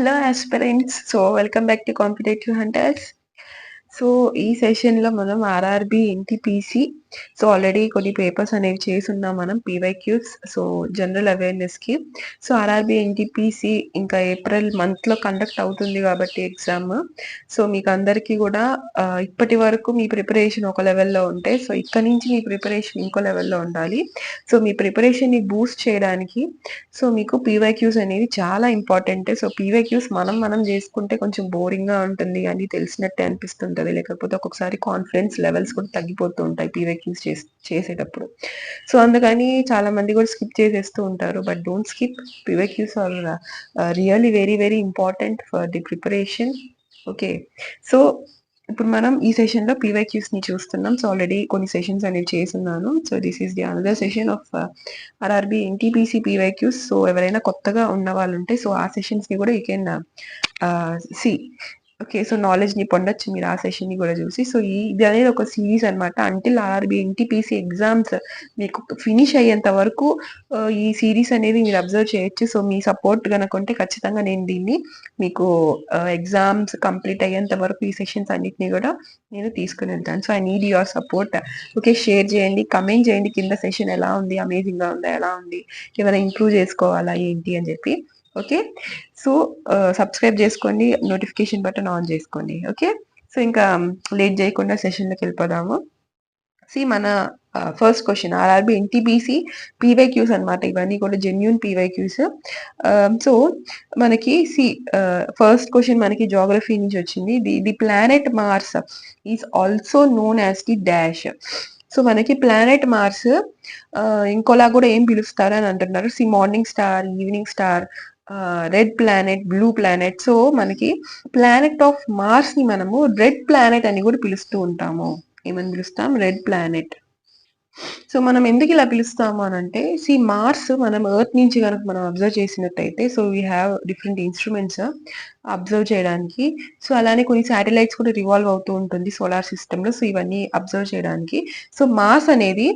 Hello aspirants, so welcome back to Competitive Hunters. So ఈ సెషన్‌లో మనం ఆర్ఆర్‌బీ, ఎన్‌టీపీసీ ఆల్రెడీ కొన్ని పేపర్స్ అనేవి చేసున్నాం మనం పీవైక్యూస్. జనరల్ అవేర్‌నెస్‌కి. ఆర్ఆర్‌బీ, ఎన్‌టీపీసీ ఇంకా ఏప్రిల్ మంత్‌లో కండక్ట్ అవుతుంది కాబట్టి ఎగ్జామ్. మీకందరికీ గూడా ఇప్పటి వరకు మీ ప్రిపరేషన్ ఒక లెవెల్‌లో ఉంటే ఇక్కడి నుంచి మీ ప్రిపరేషన్ ఇంకో లెవెల్‌లో ఉండాలి. మీ ప్రిపరేషన్‌ని బూస్ట్ చేయడానికి మీకు పీవైక్యూస్ అనేవి చాలా ఇంపార్టెంట్. పీవైక్యూస్ మనం జేసుకుంటే కొంచెం బోరింగ్‌గా ఉంటుంది అని తెలిసినట్టే అనిపిస్తుంటది. లేకపోతే ఒక్కొక్కసారి కాన్ఫిడెన్స్ లెవెల్స్ కూడా తగ్గిపోతూ ఉంటాయి పీవైక్యూస్ చేసేటప్పుడు. అందుకని చాలా మంది కూడా స్కిప్ చేసేస్తూ ఉంటారు. But don't skip. PYQs are really very very important for the preparation. Okay. So ఇప్పుడు మనం ఈ సెషన్ లో పీవైక్యూస్ ని చూస్తున్నాం. ఆల్రెడీ కొన్ని సెషన్స్ అనేవి చేసున్నాను. This is the another session of RRB NTPC PYQs. ఎవరైనా కొత్తగా ఉన్న వాళ్ళు ఉంటే ఆ సెషన్స్ ని కూడా you can see. Okay. Knowledge ని పొందొచ్చు మీరు ఆ సెషన్ ని కూడా చూసి. ఇది అనేది ఒక సిరీస్ అనమాట. అంటిల్ ఆర్ఆర్బీ ఎన్టీపీసీ ఎగ్జామ్స్ మీకు ఫినిష్ అయ్యేంత వరకు ఈ సిరీస్ అనేది మీరు అబ్జర్వ్ చేయొచ్చు. మీ సపోర్ట్ గనక ఉంటే ఖచ్చితంగా నేను దీన్ని మీకు ఎగ్జామ్స్ కంప్లీట్ అయ్యేంత వరకు ఈ సెషన్స్ అన్నిటిని కూడా నేను తీసుకుని వెళ్తాను. I need your support. Okay. Share చేయండి, కమెంట్ చేయండి కింద సెషన్ ఎలా ఉంది, అమేజింగ్ గా ఉందా, ఎలా ఉంది, ఏమైనా ఇంప్రూవ్ చేసుకోవాలా ఏంటి అని చెప్పి. ఓకే. సబ్స్క్రైబ్ చేసుకోండి, నోటిఫికేషన్ బటన్ ఆన్ చేసుకోండి. ఓకే. ఇంకా లేట్ చేయకుండా సెషన్లోకి వెళ్ళిపోదాము. మన first question RRB NTPC PYQs అనమాట. ఇవన్నీ కూడా జెన్యూన్ పీవైక్యూస్. మనకి ఫస్ట్ క్వశ్చన్ మనకి జాగ్రఫీ నుంచి వచ్చింది. The planet Mars is also known as the dash. మనకి ప్లానెట్ మార్స్ ఇంకోలా కూడా ఏం పిలుస్తారు అని అంటున్నారు. Morning star, evening star, red planet, blue planet. మనకి ప్లానెట్ ఆఫ్ మార్స్ ని మనము రెడ్ ప్లానెట్ అని కూడా పిలుస్తూ ఉంటాము. ఏమని పిలుస్తాం? Red planet. మనం ఎందుకు ఇలా పిలుస్తాము అని అంటే, మార్స్ మనం ఎర్త్ నుంచి కనుక మనం అబ్జర్వ్ చేసినట్టయితే we have different instruments observe చేయడానికి. అలానే కొన్ని శాటిలైట్స్ కూడా రివాల్వ్ అవుతూ ఉంటుంది సోలార్ సిస్టమ్ లో. ఇవన్నీ అబ్జర్వ్ చేయడానికి. మార్స్ అనేది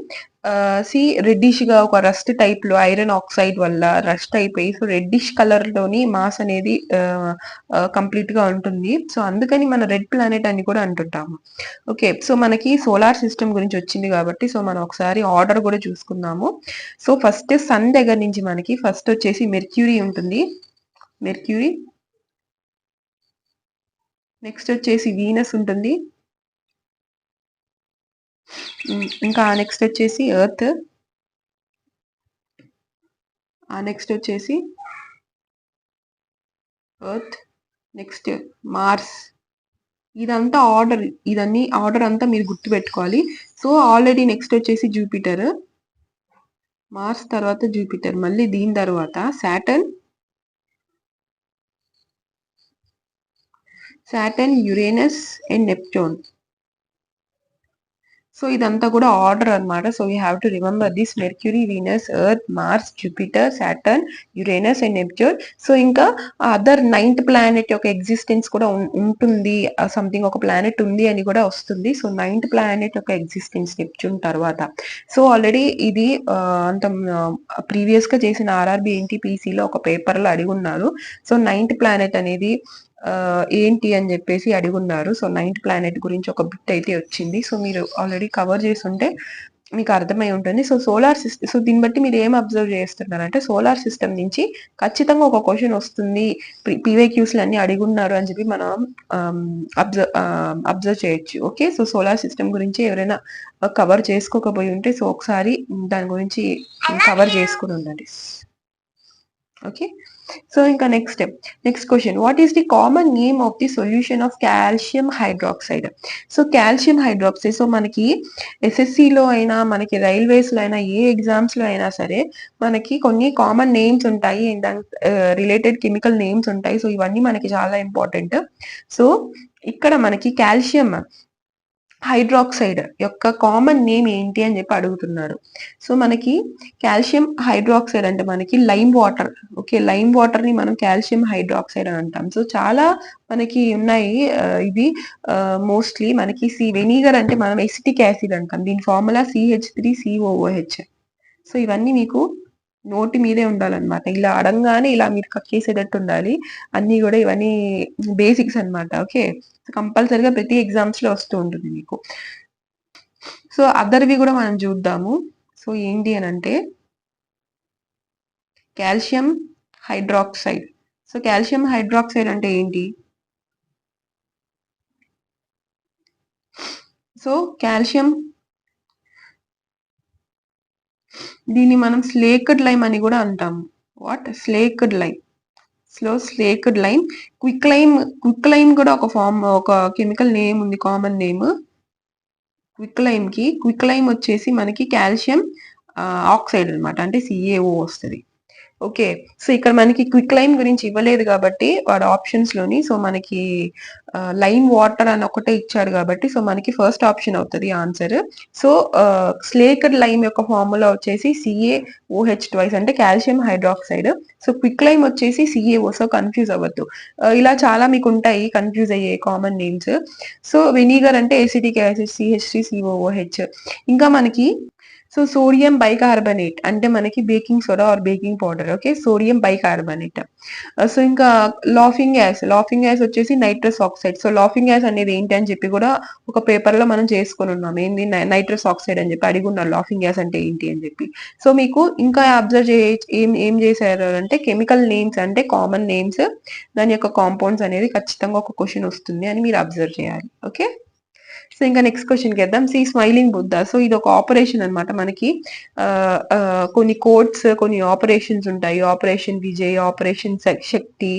రెడ్డిష్ గా ఒక రస్ట్ టైప్ లో ఐరన్ ఆక్సైడ్ వల్ల రస్ట్ అయిపోయి రెడ్డిష్ కలర్ లోని మాస్ అనేది కంప్లీట్ గా ఉంటుంది. అందుకని మన రెడ్ ప్లానెట్ అని కూడా అంటుంటాము. ఓకే. మనకి సోలార్ సిస్టమ్ గురించి వచ్చింది కాబట్టి మనం ఒకసారి ఆర్డర్ కూడా చూసుకుందాము. ఫస్ట్ సన్ దగ్గర నుంచి మనకి ఫస్ట్ వచ్చేసి మెర్క్యూరీ ఉంటుంది. మెర్క్యూరీ. నెక్స్ట్ వచ్చేసి వీనస్ ఉంటుంది. ఇంకా నెక్స్ట్ వచ్చేసి ఎర్త్. నెక్స్ట్ వచ్చేసి ఎర్త్. Next Mars. ఇదంతా ఆర్డర్. ఇదన్నీ ఆర్డర్ అంతా మీరు గుర్తు పెట్టుకోవాలి. ఆల్రెడీ నెక్స్ట్ వచ్చేసి జూపిటర్. మార్స్ తర్వాత జూపిటర్, మళ్ళీ దీని తర్వాత సాటర్న్, యురేనస్ అండ్ నెప్ట్యూన్. ఇదంతా కూడా ఆర్డర్ అనమాట. We have to remember this: Mercury, Venus, Earth, Mars, Jupiter, Saturn, Uranus and Neptune. ఇంకా అదర్ 9th ప్లానెట్ యొక్క ఎగ్జిస్టెన్స్ కూడా ఉంటుంది. సంథింగ్ ఒక ప్లానెట్ ఉంది అని కూడా వస్తుంది. 9th ప్లానెట్ యొక్క ఎగ్జిస్టెన్స్ నెప్ట్యూన్ తర్వాత. ఆల్రెడీ ఇది అంత ప్రీవియస్ గా చేసిన ఆర్ఆర్బీ ఎన్టీపీసీలో ఒక పేపర్ లో అడిగున్నారు. 9th ప్లానెట్ అనేది ఏంటి అని చెప్పేసి అడుగున్నారు. 9th ప్లానెట్ గురించి ఒక బిట్ అయితే వచ్చింది. మీరు ఆల్రెడీ కవర్ చేస్తుంటే మీకు అర్థమై ఉంటుంది. Solar system. దీన్ని బట్టి మీరు ఏం అబ్జర్వ్ చేస్తున్నారంటే, సోలార్ సిస్టమ్ నుంచి ఖచ్చితంగా ఒక క్వశ్చన్ వస్తుంది, పీవైక్యూస్ అన్ని అడుగున్నారు అని చెప్పి మనం అబ్జర్వ్ చేయొచ్చు. ఓకే. సోలార్ సిస్టమ్ గురించి ఎవరైనా కవర్ చేసుకోకపోయి ఉంటే ఒకసారి దాని గురించి కవర్ చేసుకుని ఉండండి. ఓకే. ఇంకా next question: what is the common name of the solution of calcium hydroxide? Calcium hydroxide మనకి ఎస్ఎస్సిలో అయినా, మనకి రైల్వేస్ లో అయినా, ఏ ఎగ్జామ్స్ లో అయినా సరే మనకి కొన్ని కామన్ నేమ్స్ ఉంటాయి, దాని రిలేటెడ్ కెమికల్ నేమ్స్ ఉంటాయి. ఇవన్నీ మనకి చాలా ఇంపార్టెంట్. ఇక్కడ మనకి కాల్షియం హైడ్రాక్సైడ్ యొక్క కామన్ నేమ్ ఏంటి అని చెప్పి అడుగుతున్నారు. మనకి కాల్షియం హైడ్రాక్సైడ్ అంటే మనకి lime water. Okay. Lime water ని మనం కాల్షియం హైడ్రాక్సైడ్ అని అంటాం. చాలా మనకి ఉన్నాయి. ఇది మోస్ట్లీ మనకి వెనిగర్ అంటే మనం ఎసిటిక్ యాసిడ్ అంటాం. దీని ఫార్ములా CH3COOH. ఇవన్నీ మీకు నోటి మీదే ఉండాలన్నమాట. ఇలా అడంగానే ఇలా మీరు కక్కేసేటట్టు ఉండాలి. అన్నీ గూడా ఇవన్నీ బేసిక్స్ అన్నమాట. ఓకే. కంపల్సరీగా ప్రతి ఎగ్జామ్స్‌లో వస్తూ ఉంటుంది మీకు. సో, అదర్‌వి గూడా మనం చూద్దాము. సో, ఏంటి అనంటే calcium hydroxide. So, calcium hydroxide అంటే ఏంటి? సో, కాల్షియం దీన్ని మనం స్లేక్డ్ లైమ్ అని గూడా అంటాము. What? Slaked lime. Slaked lime. Quick lime కూడా ఒక కెమికల్ నేమ్ ఉంది. Common name. క్విక్ లైమ్ వచ్చేసి మనకి కాల్షియం ఆక్సైడ్ అన్నమాట. అంటే CaO వస్తది. ఓకే. సో, ఇక్కడ మనకి క్విక్ లైమ్ గురించి ఇవ్వలేదు కాబట్టి వాడు ఆప్షన్స్ లోని సో, మనకి లైమ్ వాటర్ అని ఒకటే ఇచ్చాడు కాబట్టి సో, మనకి ఫస్ట్ ఆప్షన్ అవుతది ఆన్సర్. సో, స్లేక్డ్ లైమ్ యొక్క ఫార్ములా వచ్చేసి CaOH ట్వైస్ అంటే calcium hydroxide. So, quick lime వచ్చేసి CaO. సో, కన్‌ఫ్యూజ్ అవ్వద్దు. ఇలా చాలా మీకు ఉంటాయి కన్‌ఫ్యూజ్ అయ్యే కామన్ నేమ్స్. సో, వెనిగర్ అంటే ఎసిటిక్ యాసిడ్ CH3COOH. ఇంకా మనకి సో, సోడియం బైకార్బోనేట్ అంటే మనకి baking soda are baking powder. Okay. Sodium bicarbonate. So, ఇంకా లాఫింగ్ గ్యాస్ వచ్చేసి nitrous oxide. So, laughing gas అనేది ఏంటి అని చెప్పి కూడా ఒక పేపర్‌లో మనం చేసుకొనున్నాం. ఏంది నైట్రస్ ఆక్సైడ్ అని చెప్పి అడిగున్నారు లాఫింగ్ గ్యాస్ అంటే ఏంటి అని చెప్పి. సో, మీకు ఇంకా అబ్జర్వ్ ఏం ఏం చేశారు అంటే కెమికల్ నేమ్స్ అంటే కామన్ నేమ్స్ దాని యొక్క కాంపౌండ్స్ అనేది ఖచ్చితంగా ఒక క్వెషన్ వస్తుంది అని మీరు అబ్జర్వ్ చేయాలి. ఓకే. సో, ఇంకా నెక్స్ట్ క్వెషన్‌కి వెళ్దాం. స్మైలింగ్ బుద్ధ. సో, ఇదొక ఆపరేషన్ అన్నమాట. మనకి కొన్ని కోడ్స్, కొన్ని ఆపరేషన్స్ ఉంటాయి. ఆపరేషన్ విజయ్, ఆపరేషన్ శక్తి.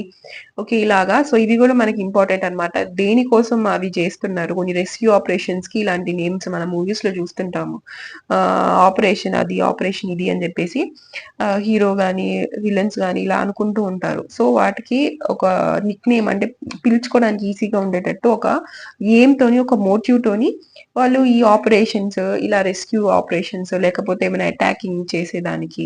ఓకే. ఇలాగా. సో, ఇవి గూడా మనకి ఇంపార్టెంట్ అన్నమాట. దేనికోసం అవి చేస్తున్నారు. కొన్ని రెస్క్యూ ఆపరేషన్స్‌కి ఇలాంటి నేమ్స్ మనం మూవీస్‌లో చూస్తుంటాము. ఆపరేషన్ అది, ఆపరేషన్ ఇది అని చెప్పేసి హీరో గాని, విలన్స్ గాని ఇలా అనుకుంటూ ఉంటారు. సో, వాటికి ఒక నిక్‌నేమ్ అంటే పిలుచుకోవడానికి ఈజీగా ఉండేటట్టు ఒక ఎయిమ్‌తోని, ఒక మోటివ్‌తోని వాళ్ళు ఈ ఆపరేషన్స్ ఇలా రెస్క్యూ ఆపరేషన్స్ లేకపోతే ఏమైనా అటాకింగ్ చేసేదానికి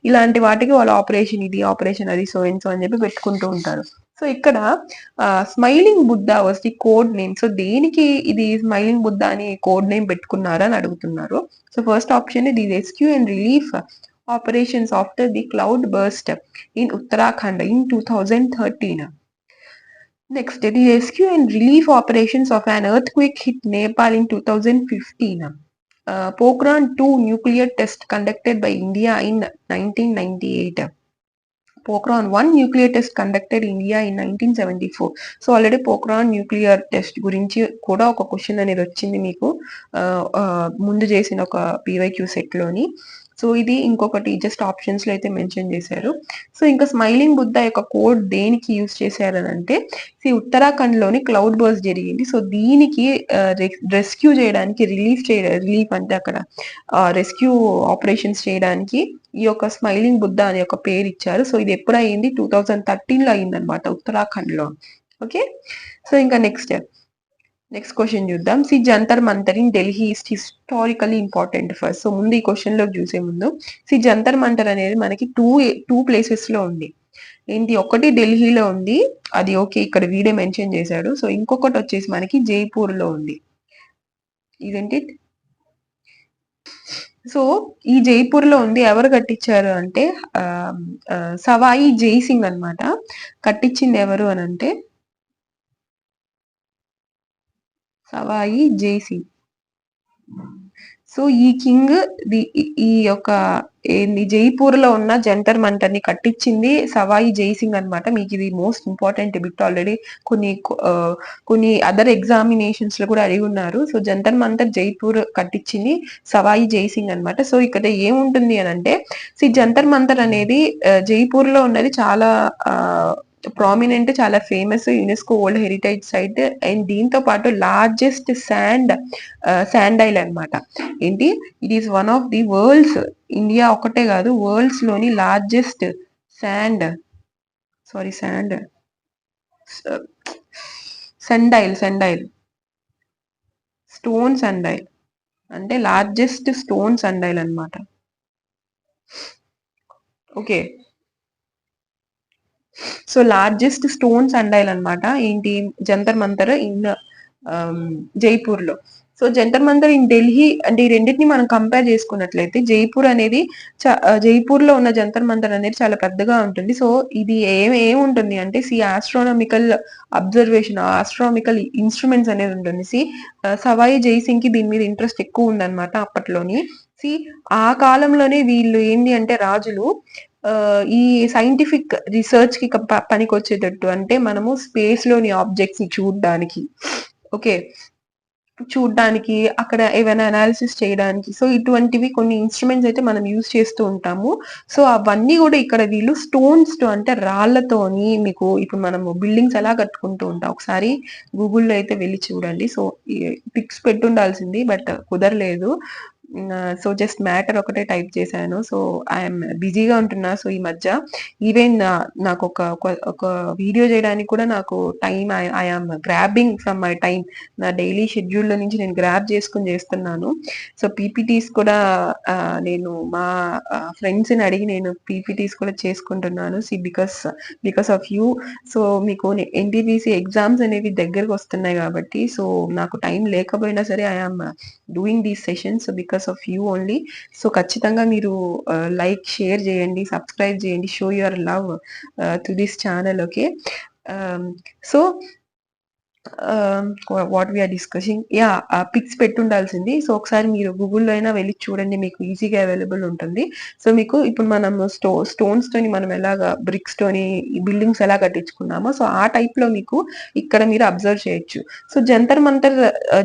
ఇలాంటి వాటికి వాళ్ళు ఆపరేషన్ ఇది, ఆపరేషన్ అది సో అండ్ సో అని చెప్పి పెట్టుకుంటూ ఉంటారు. సో, ఇక్కడ smiling Buddha was the code name. So, దేనికి ఇది స్మైలింగ్ బుద్ధ అని కోడ్ నేమ్ పెట్టుకున్నారు అని అడుగుతున్నారు. So, first option the rescue and relief operations after the cloud burst in Uttarakhand in 2013. Next, the rescue and relief operations of an earthquake hit Nepal in 2015. Pokhran 2 nuclear test conducted by India in 1998. Pokhran 1 nuclear test conducted in India in 1974. So already Pokhran nuclear test గురించి కూడా ఒక question అనేది వచ్చింది మీకు ముందు చేసిన ఒక PYQ set లోని. సో, ఇది ఇంకొకటి జస్ట్ ఆప్షన్స్ లో అయితే మెన్షన్ చేశారు. సో, ఇంకా స్మైలింగ్ బుద్ధ యొక్క కోడ్ దేనికి యూజ్ చేశారని అంటే ఉత్తరాఖండ్ లోని క్లౌడ్ బర్స్ జరిగింది. సో, దీనికి రెస్క్యూ చేయడానికి రిలీఫ్ అంటే అక్కడ రెస్క్యూ ఆపరేషన్స్ చేయడానికి ఈ యొక్క స్మైలింగ్ బుద్ధ అనే ఒక పేరు ఇచ్చారు. సో, ఇది ఎప్పుడు అయింది 2013లో అయిందనమాట ఉత్తరాఖండ్ లో. ఓకే. సో, ఇంకా నెక్స్ట్ క్వశ్చన్ చూద్దాం. Jantar Mantar in Delhi is historically important first. So, ముందు ఈ క్వశ్చన్ లోకి చూసే ముందు జంతర్ మంతర్ అనేది మనకి టూ ప్లేసెస్ లో ఉంది. ఏంటి? ఒకటి ఢిల్లీలో ఉంది. అది ఓకే. ఇక్కడ వీడే మెన్షన్ చేశాడు. సో, ఇంకొకటి వచ్చేసి మనకి జైపూర్ లో ఉంది. ఇదేంటి? సో, ఈ జైపూర్ లో ఉంది. ఎవరు కట్టించారు అంటే సవాయి జైసింగ్ అన్నమాట. కట్టించింది ఎవరు అనంటే సవాయి జైసింగ్. సో, ఈ కింగ్ ఈ యొక్క జైపూర్ లో ఉన్న జంతర్ మంతర్ ని కట్టించింది సవాయి జైసింగ్ అన్నమాట. మీకు ఇది మోస్ట్ ఇంపార్టెంట్ బిట్. ఆల్రెడీ కొన్ని అదర్ ఎగ్జామినేషన్స్ లో కూడా అడిగి ఉన్నారు. సో, జంతర్ మంతర్ జైపూర్ కట్టించింది సవాయి జైసింగ్ అన్నమాట. సో, ఇక్కడ ఏముంటుంది అని అంటే జంతర్ మంతర్ అనేది జైపూర్ లో ఉన్నది చాలా ప్రామినెంట్, చాలా famous UNESCO world heritage site and దీంతో పాటు లార్జెస్ట్ శాండైల్ అన్నమాట. ఏంటి? It is one of the worlds, India ఒకటే కాదు వరల్డ్స్ లోని largest sand sundial stone sundial అంటే లార్జెస్ట్ స్టోన్ సండైల్ అన్నమాట. Okay. So, largest stone sundial అన్నమాట. ఏంటి? జంతర్ మంతర్ ఇన్ జైపూర్ లో. సో జంతర్ మంతర్ ఇన్ ఢిల్లీ అంటే ఈ రెండిటిని మనం కంపేర్ చేసుకున్నట్లయితే జైపూర్ లో ఉన్న జంతర్ మంతర్ అనేది చాలా పెద్దగా ఉంటుంది. సో ఇది ఏముంటుంది అంటే ఆస్ట్రానమికల్ అబ్జర్వేషన్, ఆస్ట్రానమికల్ ఇన్స్ట్రుమెంట్స్ అనేది ఉంటుంది. సవాయి జైసింగ్ కి దీని మీద ఇంట్రెస్ట్ ఎక్కువ ఉందన్నమాట అప్పట్లోని. సి ఆ కాలంలోనే వీళ్ళు ఏంటి అంటే రాజులు ఈ సైంటిఫిక్ రిసర్చ్ కి పనికొచ్చేటట్టు, అంటే మనము స్పేస్ లోని ఆబ్జెక్ట్స్ ని ఓకే చూడ్డానికి, అక్కడ ఏవైనా అనాలిసిస్ చేయడానికి, సో ఇటువంటివి కొన్ని ఇన్స్ట్రుమెంట్స్ అయితే మనం యూజ్ చేస్తూ ఉంటాము. సో అవన్నీ కూడా ఇక్కడ వీళ్ళు స్టోన్స్ తో, అంటే రాళ్లతోని, మీకు ఇప్పుడు మనము బిల్డింగ్స్ ఎలా కట్టుకుంటూ ఉంటాం, ఒకసారి గూగుల్లో అయితే వెళ్ళి చూడండి. సో పిక్స్ పెట్టుండాల్సింది బట్ కుదరలేదు. సో జస్ట్ మ్యాటర్ ఒకటే టైప్ చేశాను. సో ఐఎమ్ బిజీగా ఉంటున్నా. సో ఈ మధ్య ఈవెన్ నాకు ఒక వీడియో చేయడానికి కూడా నాకు time, I'm grabbing from my time, నా డైలీ షెడ్యూల్ లో నుంచి నేను గ్రాబ్ చేసుకుని చేస్తున్నాను. సో పీపీటీస్ కూడా నేను మా ఫ్రెండ్స్ ని అడిగి నేను పీపీటీస్ కూడా చేసుకుంటున్నాను. Because of you. సో మీకు ఎన్టీపీసీ ఎగ్జామ్స్ అనేవి దగ్గరకు వస్తున్నాయి కాబట్టి, సో నాకు టైం లేకపోయినా సరే I'm doing these sessions because of you only. So ఖచ్చితంగా మీరు లైక్, షేర్ చేయండి, సబ్స్క్రైబ్ చేయండి, show your love to this channel. Okay, so what we're discussing, pics పెట్టుండాల్సింది. సో ఒకసారి మీరు గూగుల్లో అయినా వెళ్ళి చూడండి, మీకు ఈజీగా అవైలబుల్ ఉంటుంది. సో మీకు ఇప్పుడు మనం స్టోన్స్ తోని మనం ఎలాగా బ్రిక్స్ తోని బిల్డింగ్స్ ఎలా కట్టించుకున్నామో, సో ఆ టైప్ లో మీకు ఇక్కడ మీరు అబ్జర్వ్ చేయొచ్చు. సో జంతర్ మంతర్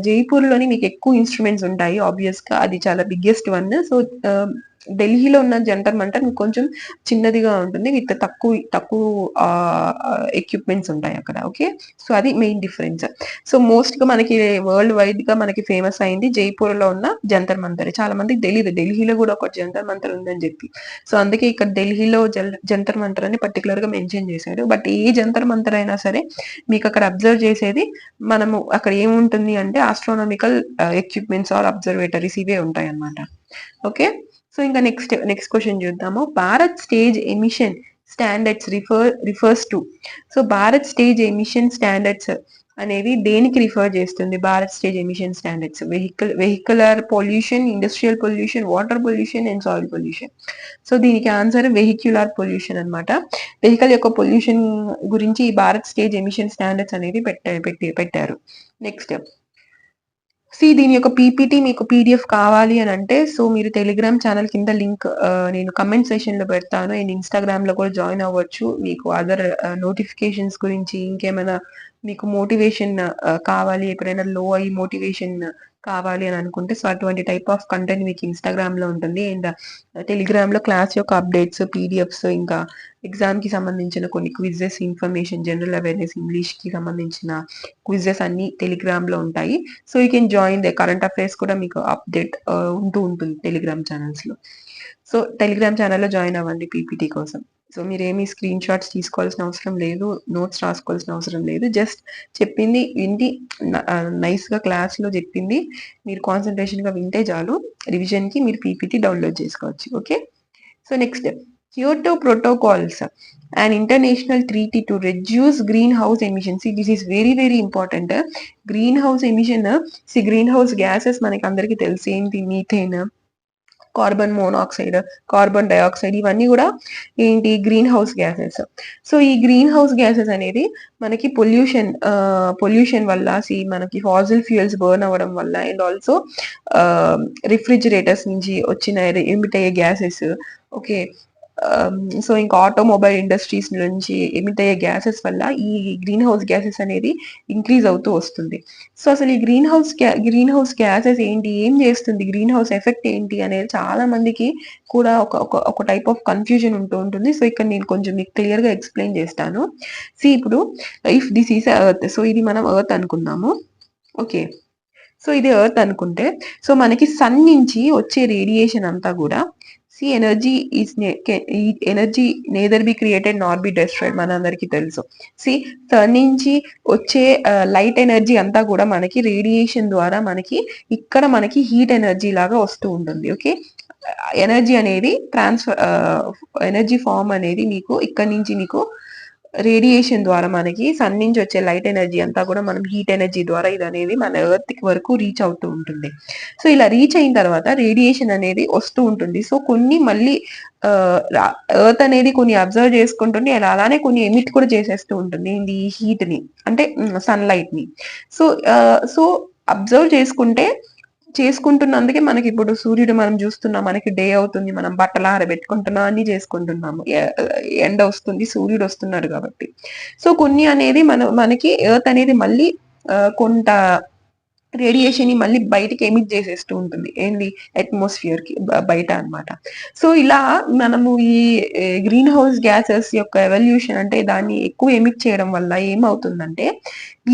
జైపూర్ లోని మీకు ఎక్కువ ఇన్స్ట్రుమెంట్స్ ఉంటాయి, ఆబ్వియస్ గా అది చాలా బిగ్గెస్ట్ వన్. సో ఢిల్లీలో ఉన్న జంతర్ మంతర్ కొంచెం చిన్నదిగా ఉంటుంది, విత్ తక్కువ ఎక్విప్మెంట్స్ ఉంటాయి అక్కడ. ఓకే, సో అది మెయిన్ డిఫరెన్స్. సో మోస్ట్ గా మనకి వరల్డ్ వైడ్ గా మనకి ఫేమస్ అయింది జైపూర్ లో ఉన్న జంతర్ మంతర్. చాలా మందికి తెలియదు ఢిల్లీలో కూడా ఒక జంతర్ మంతర్ ఉందని చెప్పి. సో అందుకే ఇక్కడ ఢిల్లీలో జంతర్ మంతర్ అని పర్టికులర్ గా మెన్షన్ చేశాడు. బట్ ఏ జంతర్ మంతర్ అయినా సరే మీకు అక్కడ అబ్జర్వ్ చేసేది, మనము అక్కడ ఏముంటుంది అంటే ఆస్ట్రానమికల్ ఎక్విప్మెంట్స్ ఆర్ అబ్జర్వేటరీస్ ఇవే ఉంటాయి అన్నమాట. ఓకే, సో ఇంకా నెక్స్ట్ క్వశ్చన్ చూద్దాము. Bharat stage emission standards refers to. So Bharat stage emission standards అనేవి దేనికి రిఫర్ చేస్తుంది? Bharat stage emission standards vehicular pollution, industrial pollution, water pollution and soil pollution. So దీనికి answer vehicular pollution అన్నమాట. వెహికల్ యొక్క pollution గురించి ఈ భారత్ స్టేజ్ ఎమిషన్ స్టాండర్డ్స్ అనేవి పెట్టారు. నెక్స్ట్, దీని యొక్క పీపీటీ మీకు పీడిఎఫ్ కావాలి అని అంటే, సో మీరు టెలిగ్రామ్ ఛానల్ కింద లింక్ నేను కమెంట్ సెషన్ లో పెడతాను, అండ్ ఇన్స్టాగ్రామ్ లో కూడా జాయిన్ అవ్వచ్చు. మీకు అదర్ నోటిఫికేషన్స్ గురించి, ఇంకేమైనా మీకు మోటివేషన్ కావాలి, ఎప్పుడైనా లో అయ్యి మోటివేషన్ కావాలి అని అనుకుంటే, సో అటువంటి టైప్ ఆఫ్ కంటెంట్ మీకు ఇన్స్టాగ్రామ్ లో ఉంటుంది. అండ్ టెలిగ్రామ్ లో క్లాస్ యొక్క అప్డేట్స్, పీడిఎఫ్స్, ఇంకా ఎగ్జామ్ కి సంబంధించిన కొన్ని quizzes, information, general awareness, English కి సంబంధించిన క్విజెస్ అన్ని టెలిగ్రామ్ లో ఉంటాయి. So you can join the current affairs కూడా మీకు అప్డేట్ ఉంటుంది టెలిగ్రామ్ ఛానల్స్ లో. సో టెలిగ్రామ్ ఛానల్లో జాయిన్ అవ్వండి పీపీటీ కోసం. సో మీరు ఏమి స్క్రీన్ షాట్స్ తీసుకోవాల్సిన అవసరం లేదు, నోట్స్ రాసుకోవాల్సిన అవసరం లేదు. జస్ట్ చెప్పింది వింటి నైస్ గా క్లాస్ లో చెప్పింది మీరు కాన్సన్ట్రేషన్ గా వింటే చాలు. రివిజన్ కి మీరు పీపీటీ డౌన్లోడ్ చేసుకోవచ్చు. Okay, so next, Kyoto Protocols, an international treaty to reduce greenhouse emissions. See, this is very, very important. Greenhouse emission, greenhouse gases మనకి అందరికి తెలిసి ఏంటి, methane, carbon monoxide, carbon dioxide, ఇవన్నీ కూడా ఏంటి, గ్రీన్ హౌస్ గ్యాసెస్. సో ఈ green house gases అనేది మనకి పొల్యూషన్ వల్ల, మనకి ఫాజిల్ ఫ్యూయల్స్ బర్న్ అవ్వడం వల్ల, అండ్ ఆల్సో రిఫ్రిజిరేటర్స్ నుంచి వచ్చిన ఎమిట్ అయ్యే గ్యాసెస్. ఓకే, సో ఇంకా ఆటోమొబైల్ ఇండస్ట్రీస్ నుంచి ఎమిట్ అయ్యే గ్యాసెస్ వల్ల ఈ గ్రీన్ హౌస్ గ్యాసెస్ అనేది ఇంక్రీజ్ అవుతూ వస్తుంది. సో అసలు ఈ గ్రీన్ హౌస్ గ్యాసెస్ ఏంటి, ఏం చేస్తుంది, గ్రీన్ హౌస్ ఎఫెక్ట్ ఏంటి అనేది చాలా మందికి కూడా ఒక టైప్ ఆఫ్ కన్ఫ్యూజన్ ఉంటుంది. సో ఇక్కడ నేను కొంచెం మీకు క్లియర్ గా ఎక్స్ప్లెయిన్ చేస్తాను. ఇప్పుడు if this is earth, so ఇది మనం ఎర్త్ అనుకుందాము. ఓకే, సో ఇది ఎర్త్ అనుకుంటే, సో మనకి సన్ నుంచి వచ్చే రేడియేషన్ అంతా కూడా, energy neither be created Nar B destroyed, మన అందరికి తెలుసు. సన్ నుంచి వచ్చే లైట్ ఎనర్జీ అంతా కూడా మనకి రేడియేషన్ ద్వారా మనకి హీట్ ఎనర్జీ లాగా వస్తూ ఉంటుంది. ఓకే, ఎనర్జీ అనేది ఎనర్జీ ఫామ్ అనేది మీకు ఇక్కడ నుంచి మీకు రేడియేషన్ ద్వారా మనకి సన్ నుంచి వచ్చే లైట్ ఎనర్జీ అంతా కూడా మనం హీట్ ఎనర్జీ ద్వారా ఇది అనేది మన ఎర్త్ వరకు రీచ్ అవుతూ ఉంటుంది. సో ఇలా రీచ్ అయిన తర్వాత రేడియేషన్ అనేది వస్తూ ఉంటుంది. సో కొన్ని మళ్ళీ ఎర్త్ అనేది కొన్ని అబ్జర్వ్ చేసుకుంటుంది, అలానే కొన్ని ఎమిట్ కూడా చేసేస్తూ ఉంటుంది ఈ హీట్ ని, అంటే సన్ లైట్ ని. సో సో అబ్జర్వ్ చేసుకుంటున్నందుకే మనకి ఇప్పుడు సూర్యుడు మనం చూస్తున్నాం, మనకి డే అవుతుంది, మనం బట్టలు ఆరబెట్టుకుంటున్నాం, అన్ని చేసుకుంటున్నాము, ఎండ వస్తుంది, సూర్యుడు వస్తున్నాడు కాబట్టి. సో కొన్ని అనేది మనకి ఎర్త్ అనేది మళ్ళీ కొంత రేడియేషన్ ని మళ్ళీ బయటికి ఎమిట్ చేసేస్తూ ఉంటుంది, ఏంది అట్మాస్ఫియర్ కి బయట అన్నమాట. సో ఇలా మనము ఈ గ్రీన్ హౌస్ గ్యాసెస్ యొక్క ఎవల్యూషన్ అంటే దాన్ని ఎక్కువ ఎమిట్ చేయడం వల్ల ఏమవుతుందంటే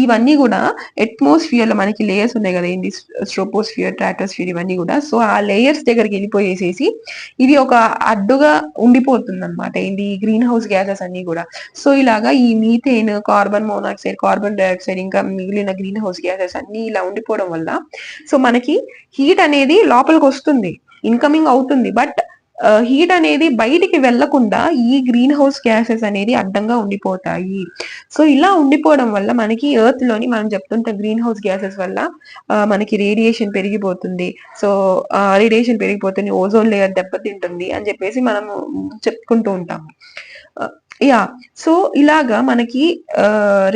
ఇవన్నీ కూడా అట్మాస్ఫియర్ లో మనకి లేయర్స్ ఉన్నాయి కదా, ఏంది స్ట్రోపోస్ఫియర్, ట్రాటోస్ఫియర్, ఇవన్నీ కూడా. సో ఆ లేయర్స్ దగ్గరికి వెళ్ళిపోయేసేసి ఇది ఒక అడ్డుగా ఉండిపోతుంది అనమాట, ఏంది గ్రీన్ హౌస్ గ్యాసెస్ అన్ని కూడా. సో ఇలాగా ఈ methane, carbon monoxide, carbon dioxide, ఇంకా మిగిలిన గ్రీన్ హౌస్ గ్యాసెస్ అన్ని ఇలా ఉండిపోవడం వల్ల సో మనకి హీట్ అనేది లోపలికి వస్తుంది, ఇన్కమింగ్ అవుతుంది, బట్ హీట్ అనేది బయటికి వెళ్లకుండా ఈ గ్రీన్ హౌస్ గ్యాసెస్ అనేది అడ్డంగా ఉండిపోతాయి. సో ఇలా ఉండిపోవడం వల్ల మనకి ఎర్త్ లోని మనం చెప్తుంటే గ్రీన్ హౌస్ గ్యాసెస్ వల్ల మనకి రేడియేషన్ పెరిగిపోతుంది. సో రేడియేషన్ పెరిగిపోతుంది, ఓజోన్ లేయర్ దెబ్బతింటుంది అని చెప్పేసి మనము చెప్పుకుంటూ ఉంటాము. యా సో ఇలాగా మనకి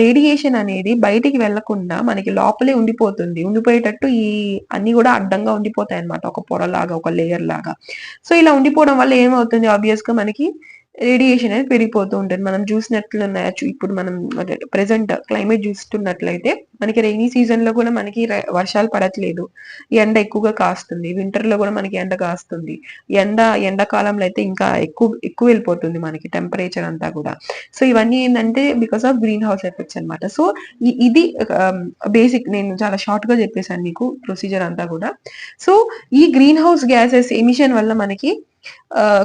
రేడియేషన్ అనేది బయటికి వెళ్లకుండా మనకి లోపలే ఉండిపోయేటట్టు ఈ అన్ని కూడా అడ్డంగా ఉండిపోతాయి అనమాట, ఒక పొరలాగా, ఒక లేయర్ లాగా. సో ఇలా ఉండిపోవడం వల్ల ఏమవుతుంది, ఆబ్వియస్ గా మనకి రేడియేషన్ అనేది పెరిగిపోతూ ఉంటుంది. మనం చూసినట్లు ఇప్పుడు మనం ప్రెసెంట్ క్లైమేట్ చూస్తున్నట్లయితే మనకి రైనీ సీజన్ లో కూడా మనకి వర్షాలు పడట్లేదు, ఎండ ఎక్కువగా కాస్తుంది. వింటర్ లో కూడా మనకి ఎండ కాస్తుంది. ఎండాకాలంలో అయితే ఇంకా ఎక్కువ వెళ్ళిపోతుంది మనకి టెంపరేచర్ అంతా కూడా. సో ఇవన్నీ ఏంటంటే because of green house effects అనమాట. సో ఇది బేసిక్, నేను చాలా షార్ట్ గా చెప్పేశాను మీకు ప్రొసీజర్ అంతా కూడా. సో ఈ గ్రీన్ హౌస్ గ్యాసెస్ ఎమిషన్ వల్ల మనకి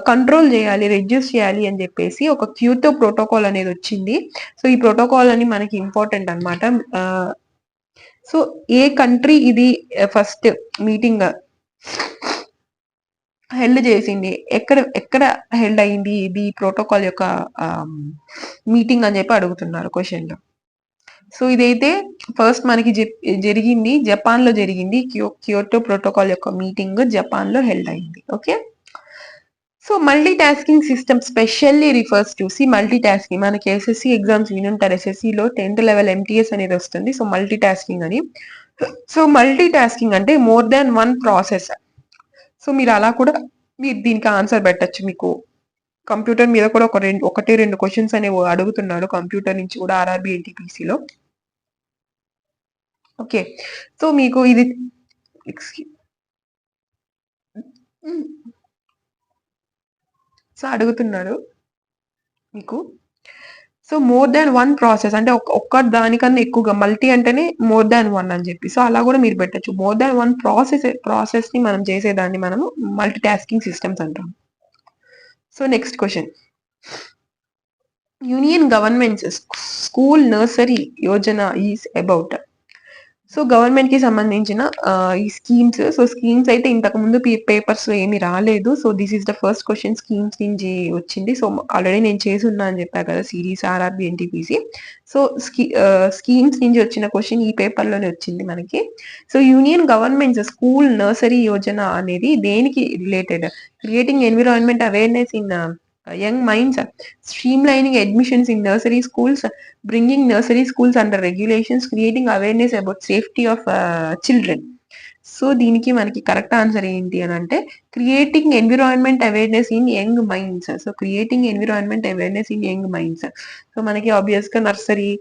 కంట్రోల్ చేయాలి, రెడ్యూస్ చేయాలి అని చెప్పేసి ఒక క్యోటో ప్రోటోకాల్ అనేది వచ్చింది. సో ఈ ప్రోటోకాల్ అని మనకి ఇంపార్టెంట్ అనమాట. సో ఏ కంట్రీ ఇది ఫస్ట్ మీటింగ్ హెల్డ్ చేసింది, ఎక్కడ హెల్డ్ అయింది ఇది ప్రోటోకాల్ యొక్క మీటింగ్ అని చెప్పి అడుగుతున్నారు క్వశ్చన్ లో. సో ఇదైతే ఫస్ట్ మనకి జరిగింది, జపాన్ లో జరిగింది. క్యోటో ప్రోటోకాల్ యొక్క మీటింగ్ జపాన్ లో హెల్డ్ అయింది. Okay, so multi tasking system specially refers to multi tasking. మనకి ఎస్ఎస్సి ఎగ్జామ్స్ వినుంటారు, ఎస్ఎస్సిలో 10th లెవెల్ ఎంటీఎస్ అనేది వస్తుంది. సో మల్టీ టాస్కింగ్ అని. సో మల్టీ టాస్కింగ్ అంటే more than one process. So మీరు అలా కూడా మీరు దీనికి ఆన్సర్ పెట్టచ్చు. మీకు కంప్యూటర్ మీద కూడా ఒకటి రెండు క్వశ్చన్స్ అనేవి అడుగుతున్నాడు కంప్యూటర్ నుంచి కూడా ఆర్ఆర్బి ఎన్టీపీసీలో. ఓకే, సో మీకు ఇది సో అడుగుతున్నాడు మీకు. So more than one process అంటే ఒక్క దానికన్నా ఎక్కువగా, మల్టీ అంటేనే మోర్ దాన్ వన్ అని చెప్పి. సో అలా కూడా మీరు పెట్టచ్చు. మోర్ దాన్ వన్ ప్రాసెస్ ని మనం చేసేదాన్ని మనము మల్టీ టాస్కింగ్ సిస్టమ్స్ అంటాం. So next question, union governments school nursery Yojana is about. So government కి సంబంధించిన ఈ స్కీమ్స్. సో స్కీమ్స్ అయితే ఇంతకు ముందు పేపర్స్ లో ఏమి రాలేదు. So this is the first question schemes నుంచి వచ్చింది. సో ఆల్రెడీ నేను చేసి ఉన్నా అని చెప్పా కదా series RRB NTPC. So schemes నుంచి వచ్చిన క్వశ్చన్ ఈ పేపర్ లోనే వచ్చింది మనకి. So union governments school nursery Yojana అనేది దేనికి related? Creating environment awareness in young minds, streamlining admissions in nursery schools, bringing nursery schools under regulations, creating awareness about safety of children. So దీనికి మనకి correct answer ఏంటి అని అంటే creating environment awareness in young minds. So creating environment awareness in young minds. So మనకి obvious గా nursery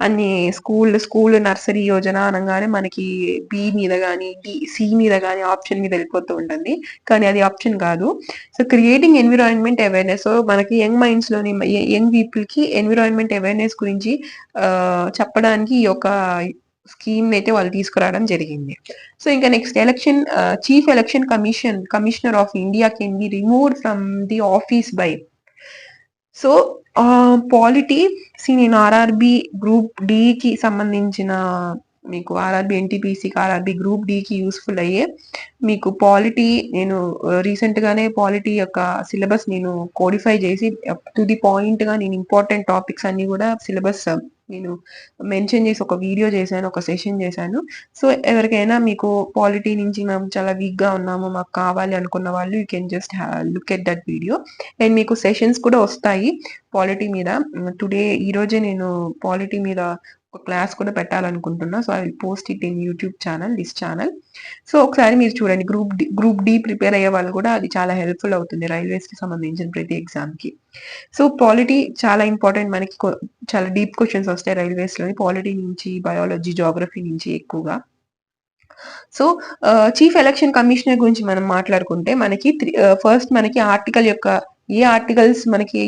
అన్ని school nursery Yojana అనగానే మనకి బి మీద కానీ సి మీద కానీ ఆప్షన్ మీద వెళ్ళిపోతూ ఉంటుంది, కానీ అది ఆప్షన్ కాదు. So creating environment awareness, so మనకి యంగ్ మైండ్స్ లోని యంగ్ పీపుల్ కి ఎన్విరాన్మెంట్ అవేర్నెస్ గురించి చెప్పడానికి ఈ యొక్క స్కీమ్ అయితే వాళ్ళు తీసుకురావడం జరిగింది. సో ఇంకా next, chief election commissioner of India can be removed from the office by. So polity నేను ఆర్ఆర్బి గ్రూప్ డి కి సంబంధించిన మీకు ఆర్ఆర్బి ఎన్టీపీసీకి, ఆర్ఆర్బి గ్రూప్ డికి యూస్ఫుల్ అయ్యే మీకు పాలిటీ నేను రీసెంట్ గానే పాలిటీ యొక్క సిలబస్ నేను కోడిఫై చేసి టు ది పాయింట్ గా నేను ఇంపార్టెంట్ టాపిక్స్ అన్ని కూడా సిలబస్ నేను మెన్షన్ చేసి ఒక వీడియో చేశాను, ఒక సెషన్ చేశాను. సో ఎవరికైనా మీకు పాలిటీ నుంచి మేము చాలా వీక్ గా ఉన్నాము, మాకు కావాలి అనుకున్న వాళ్ళు you can just look at that video. And మీకు సెషన్స్ కూడా వస్తాయి పాలిటీ మీద. టుడే ఈ రోజే నేను పాలిటీ మీద ఒక క్లాస్ కూడా పెట్టాలనుకుంటున్నా. So I will post it in YouTube channel, this channel. So ఒకసారి మీరు చూడండి. గ్రూప్ డి ప్రిపేర్ అయ్యే వాళ్ళు కూడా అది చాలా హెల్ప్ఫుల్ అవుతుంది రైల్వేస్ కి సంబంధించిన ప్రతి ఎగ్జామ్ కి. సో పాలిటీ చాలా ఇంపార్టెంట్, మనకి చాలా డీప్ క్వశ్చన్స్ వస్తాయి రైల్వేస్ లోని, పాలిటీ నుంచి, బయాలజీ, జోగ్రఫీ నుంచి ఎక్కువగా. సో చీఫ్ ఎలక్షన్ కమిషనర్ గురించి మనం మాట్లాడుకుంటే మనకి ఫస్ట్ మనకి ఆర్టికల్ యొక్క ఏ ఆర్టికల్స్ మనకి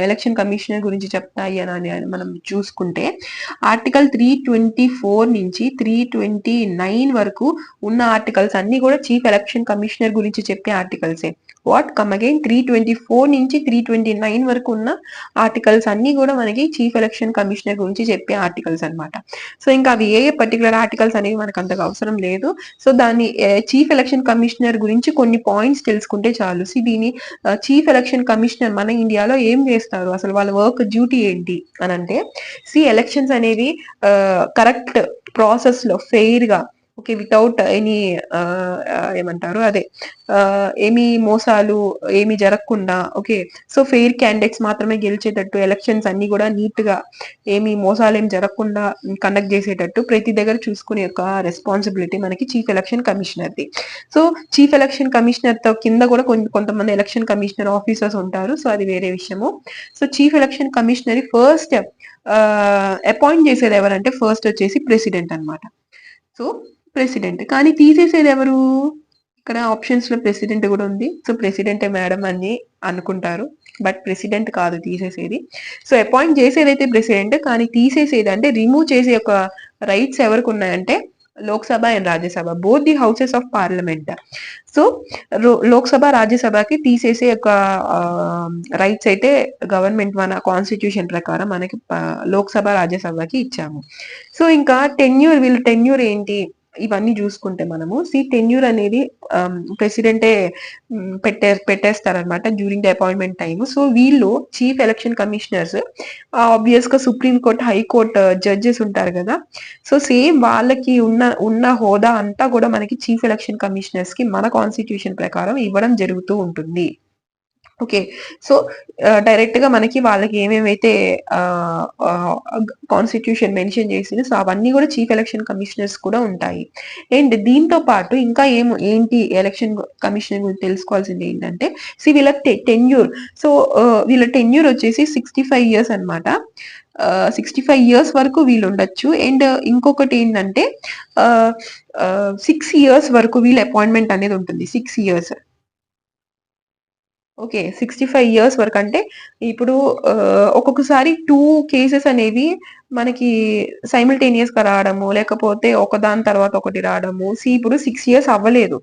ఎలక్షన్ కమిషనర్ గురించి చెప్తాయి అని మనం చూసుకుంటే ఆర్టికల్ 324 నుంచి 329 వరకు ఉన్న ఆర్టికల్స్ అన్ని కూడా చీఫ్ ఎలక్షన్ కమిషనర్ గురించి చెప్పే ఆర్టికల్సే. వాట్ కమ్ అగైన్ 324 నుంచి 329 వరకు ఉన్న ఆర్టికల్స్ అన్ని కూడా మనకి చీఫ్ ఎలక్షన్ కమిషనర్ గురించి చెప్పే ఆర్టికల్స్ అనమాట. సో ఇంకా అవి ఏ పర్టికులర్ ఆర్టికల్స్ అనేవి మనకు అంతగా అవసరం లేదు. సో దాన్ని చీఫ్ ఎలక్షన్ కమిషనర్ గురించి కొన్ని పాయింట్స్ తెలుసుకుంటే చాలు. దీని చీఫ్ ఎలక్షన్ కమిషనర్ మన ఇండియాలో ఏం చేస్తారు, అసలు వాళ్ళ వర్క్ డ్యూటీ ఏంటి అని అంటే, ఎలక్షన్స్ అనేవి కరెక్ట్ ప్రాసెస్ లో ఫెయిర్ గా, ఓకే, వితౌట్ ఎనీ ఏమంటారు అదే ఏమి మోసాలు ఏమి జరగకుండా, ఓకే, సో ఫెయిర్ క్యాండిడేట్స్ మాత్రమే గెలిచేటట్టు, ఎలక్షన్స్ అన్ని కూడా నీట్ గా ఏమి మోసాలు ఏమి జరగకుండా కండక్ట్ చేసేటట్టు ప్రతి దగ్గర చూసుకునే యొక్క రెస్పాన్సిబిలిటీ మనకి చీఫ్ ఎలక్షన్ కమిషనర్ది. సో చీఫ్ ఎలక్షన్ కమిషనర్ తో కింద కూడా కొంతమంది ఎలక్షన్ కమిషనర్ ఆఫీసర్స్ ఉంటారు. సో అది వేరే విషయము. So chief election commissioner first appoint చేసేది ఎవరంటే ఫస్ట్ వచ్చేసి ప్రెసిడెంట్ అనమాట. సో ప్రెసిడెంట్, కానీ తీసేసేది ఎవరు? ఇక్కడ ఆప్షన్స్ లో ప్రెసిడెంట్ కూడా ఉంది. సో ప్రెసిడెంటే మేడం అని అనుకుంటారు, బట్ ప్రెసిడెంట్ కాదు తీసేసేది. సో అపాయింట్ చేసేదైతే ప్రెసిడెంట్, కానీ తీసేసేది అంటే రిమూవ్ చేసే ఒక రైట్స్ ఎవరికి ఉన్నాయంటే Lok Sabha and Rajya Sabha, both the houses of parliament. So Lok Sabha, రాజ్యసభకి తీసేసే ఒక రైట్స్ అయితే గవర్నమెంట్ మన కాన్స్టిట్యూషన్ ప్రకారం మనకి లోక్సభ, రాజ్యసభకి ఇచ్చాము. సో ఇంకా వీళ్ళ టెన్యూర్ ఏంటి ఇవన్నీ చూసుకుంటే మనము టెన్యూర్ అనేది ప్రెసిడెంటే పెట్టేస్తారనమాట during the appointment time. So వీళ్ళు చీఫ్ ఎలక్షన్ కమిషనర్స్ ఆబ్వియస్ గా సుప్రీం కోర్ట్, హైకోర్ట్ జడ్జెస్ ఉంటారు కదా. సో సేమ్ వాళ్ళకి ఉన్న హోదా అంతా కూడా మనకి చీఫ్ ఎలక్షన్ కమిషనర్స్ కి మన కాన్స్టిట్యూషన్ ప్రకారం ఇవ్వడం జరుగుతూ ఉంటుంది. ఓకే, సో డైరెక్ట్ గా మనకి వాళ్ళకి ఏమేమైతే కాన్స్టిట్యూషన్ మెన్షన్ చేసింది, సో అవన్నీ కూడా చీఫ్ ఎలక్షన్ కమిషనర్స్ కూడా ఉంటాయి. అండ్ దీంతో పాటు ఇంకా ఏంటి ఎలక్షన్ కమిషనర్ గురించి తెలుసుకోవాల్సింది ఏంటంటే వీళ్ళ టెన్యూర్. సో వీళ్ళ టెన్యూర్ వచ్చేసి 65 years అనమాట. 65 years వరకు వీళ్ళు ఉండొచ్చు. అండ్ ఇంకొకటి ఏంటంటే 6 years వరకు వీళ్ళ అపాయింట్మెంట్ అనేది ఉంటుంది. 6 years. ఓకే, 65 years వరకు అంటే ఇప్పుడు ఒక్కొక్కసారి 2 కేసెస్ అనేవి మనకి సైమిల్టేనియస్ గా రావడము, లేకపోతే ఒకదాని తర్వాత ఒకటి రావడము. ఇప్పుడు 6 years అవ్వలేదు.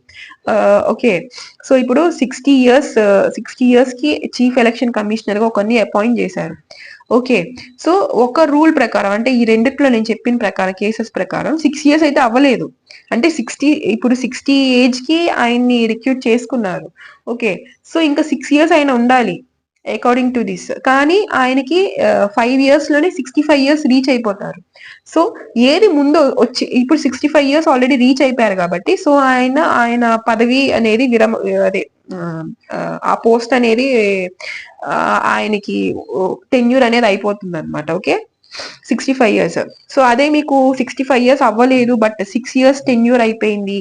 ఓకే, సో ఇప్పుడు 60 years కి చీఫ్ ఎలక్షన్ కమిషనర్ గా ఒకరిని అపాయింట్ చేశారు. ఓకే, సో ఒక రూల్ ప్రకారం అంటే ఈ రెండిట్లో నేను చెప్పిన ప్రకారం కేసెస్ ప్రకారం 6 years అయితే అవ్వలేదు. అంటే 60 ఏజ్ కి ఆయన్ని రిక్రూట్ చేసుకున్నారు. ఓకే, సో ఇంకా 6 years ఆయన ఉండాలి అకార్డింగ్ టు దిస్. కానీ ఆయనకి 5 years లోనే 65 years రీచ్ అయిపోతారు. సో ఏది ముందు వచ్చి ఇప్పుడు 65 years ఆల్రెడీ రీచ్ అయిపోయారు కాబట్టి సో ఆయన పదవి అనేది అదే ఆ పోస్ట్ అనేది ఆయనకి టెన్యూర్ అనేది అయిపోతుంది అనమాట. Okay, 65 years. సో అదే మీకు 65 years అవ్వలేదు బట్ 6 years టెన్యూర్ అయిపోయింది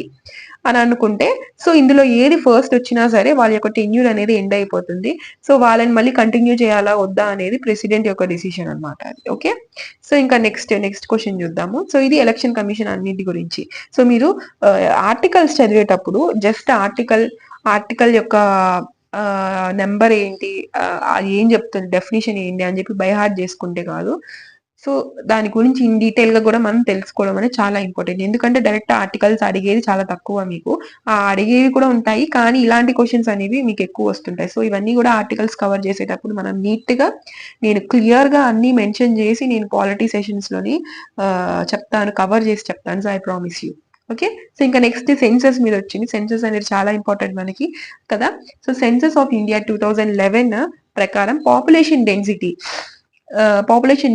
అని అనుకుంటే సో ఇందులో ఏది ఫస్ట్ వచ్చినా సరే వాళ్ళ యొక్క టెన్యూర్ అనేది ఎండ్ అయిపోతుంది. సో వాళ్ళని మళ్ళీ కంటిన్యూ చేయాలా వద్దా అనేది ప్రెసిడెంట్ యొక్క డిసిషన్ అనమాట అది. ఓకే, సో ఇంకా నెక్స్ట్ క్వశ్చన్ చూద్దాము. సో ఇది ఎలక్షన్ కమిషన్ అన్నిటి గురించి. సో మీరు ఆర్టికల్స్ చదివేటప్పుడు జస్ట్ ఆర్టికల్ యొక్క నెంబర్ ఏంటి, అది ఏం చెప్తుంది, డెఫినేషన్ ఏంటి అని చెప్పి బై హార్ట్ చేసుకుంటే కాదు. సో దాని గురించి ఇన్ డీటెయిల్ గా కూడా మనం తెలుసుకోవడం అనేది చాలా ఇంపార్టెంట్. ఎందుకంటే డైరెక్ట్ ఆర్టికల్స్ అడిగేది చాలా తక్కువ మీకు. ఆ అడిగేవి కూడా ఉంటాయి. కానీ ఇలాంటి క్వశ్చన్స్ అనేవి మీకు ఎక్కువ వస్తుంటాయి. సో ఇవన్నీ కూడా ఆర్టికల్స్ కవర్ చేసేటప్పుడు మనం నీట్ గా నేను క్లియర్ గా అన్ని మెన్షన్ చేసి నేను పాలిటీ సెషన్స్ లోని చెప్తాను, కవర్ చేసి చెప్తాను. So I promise you. Okay. So ఇంకా నెక్స్ట్ సెన్సస్ మీద వచ్చింది. సెన్సస్ అనేది చాలా ఇంపార్టెంట్ మనకి కదా. సో సెన్సస్ ఆఫ్ ఇండియా 2011 ప్రకారం పాపులేషన్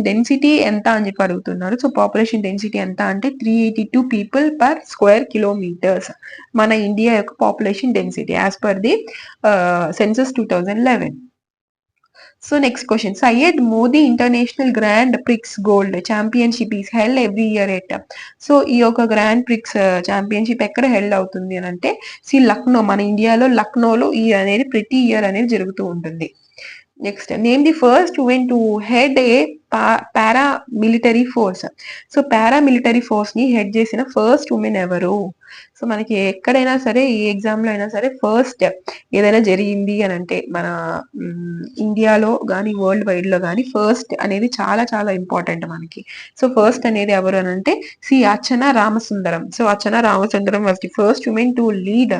డెన్సిటీ ఎంత అని చెప్పి అడుగుతున్నారు. సో పాపులేషన్ డెన్సిటీ ఎంత అంటే 382 పీపుల్ పర్ స్క్వేర్ కిలోమీటర్స్ మన ఇండియా యొక్క population density as per the census 2011. So next question, Syed Modi international grand prix gold championship is held every year at. So ఈ యొక్క గ్రాండ్ ప్రిక్స్ ఛాంపియన్షిప్ ఎక్కడ held అవుతుంది అని అంటే లక్నో, మన ఇండియాలో లక్నోలో ఈ అనేది ప్రతి ఇయర్ అనేది జరుగుతూ ఉంటుంది. Next, name the first woman to head A paramilitary force. So paramilitary force ని హెడ్ చేసిన ఫస్ట్ ఉమెన్ ఎవరు? సో మనకి ఎక్కడైనా సరే ఏ ఎగ్జామ్ లో అయినా సరే ఫస్ట్ ఏదైనా జరిగింది అని అంటే మన ఇండియాలో కానీ వరల్డ్ వైడ్ లో కానీ ఫస్ట్ అనేది చాలా చాలా ఇంపార్టెంట్ మనకి. సో ఫస్ట్ అనేది ఎవరు అని అంటే Archana Ramasundaram. So Archana Ramasundaram was the first woman to lead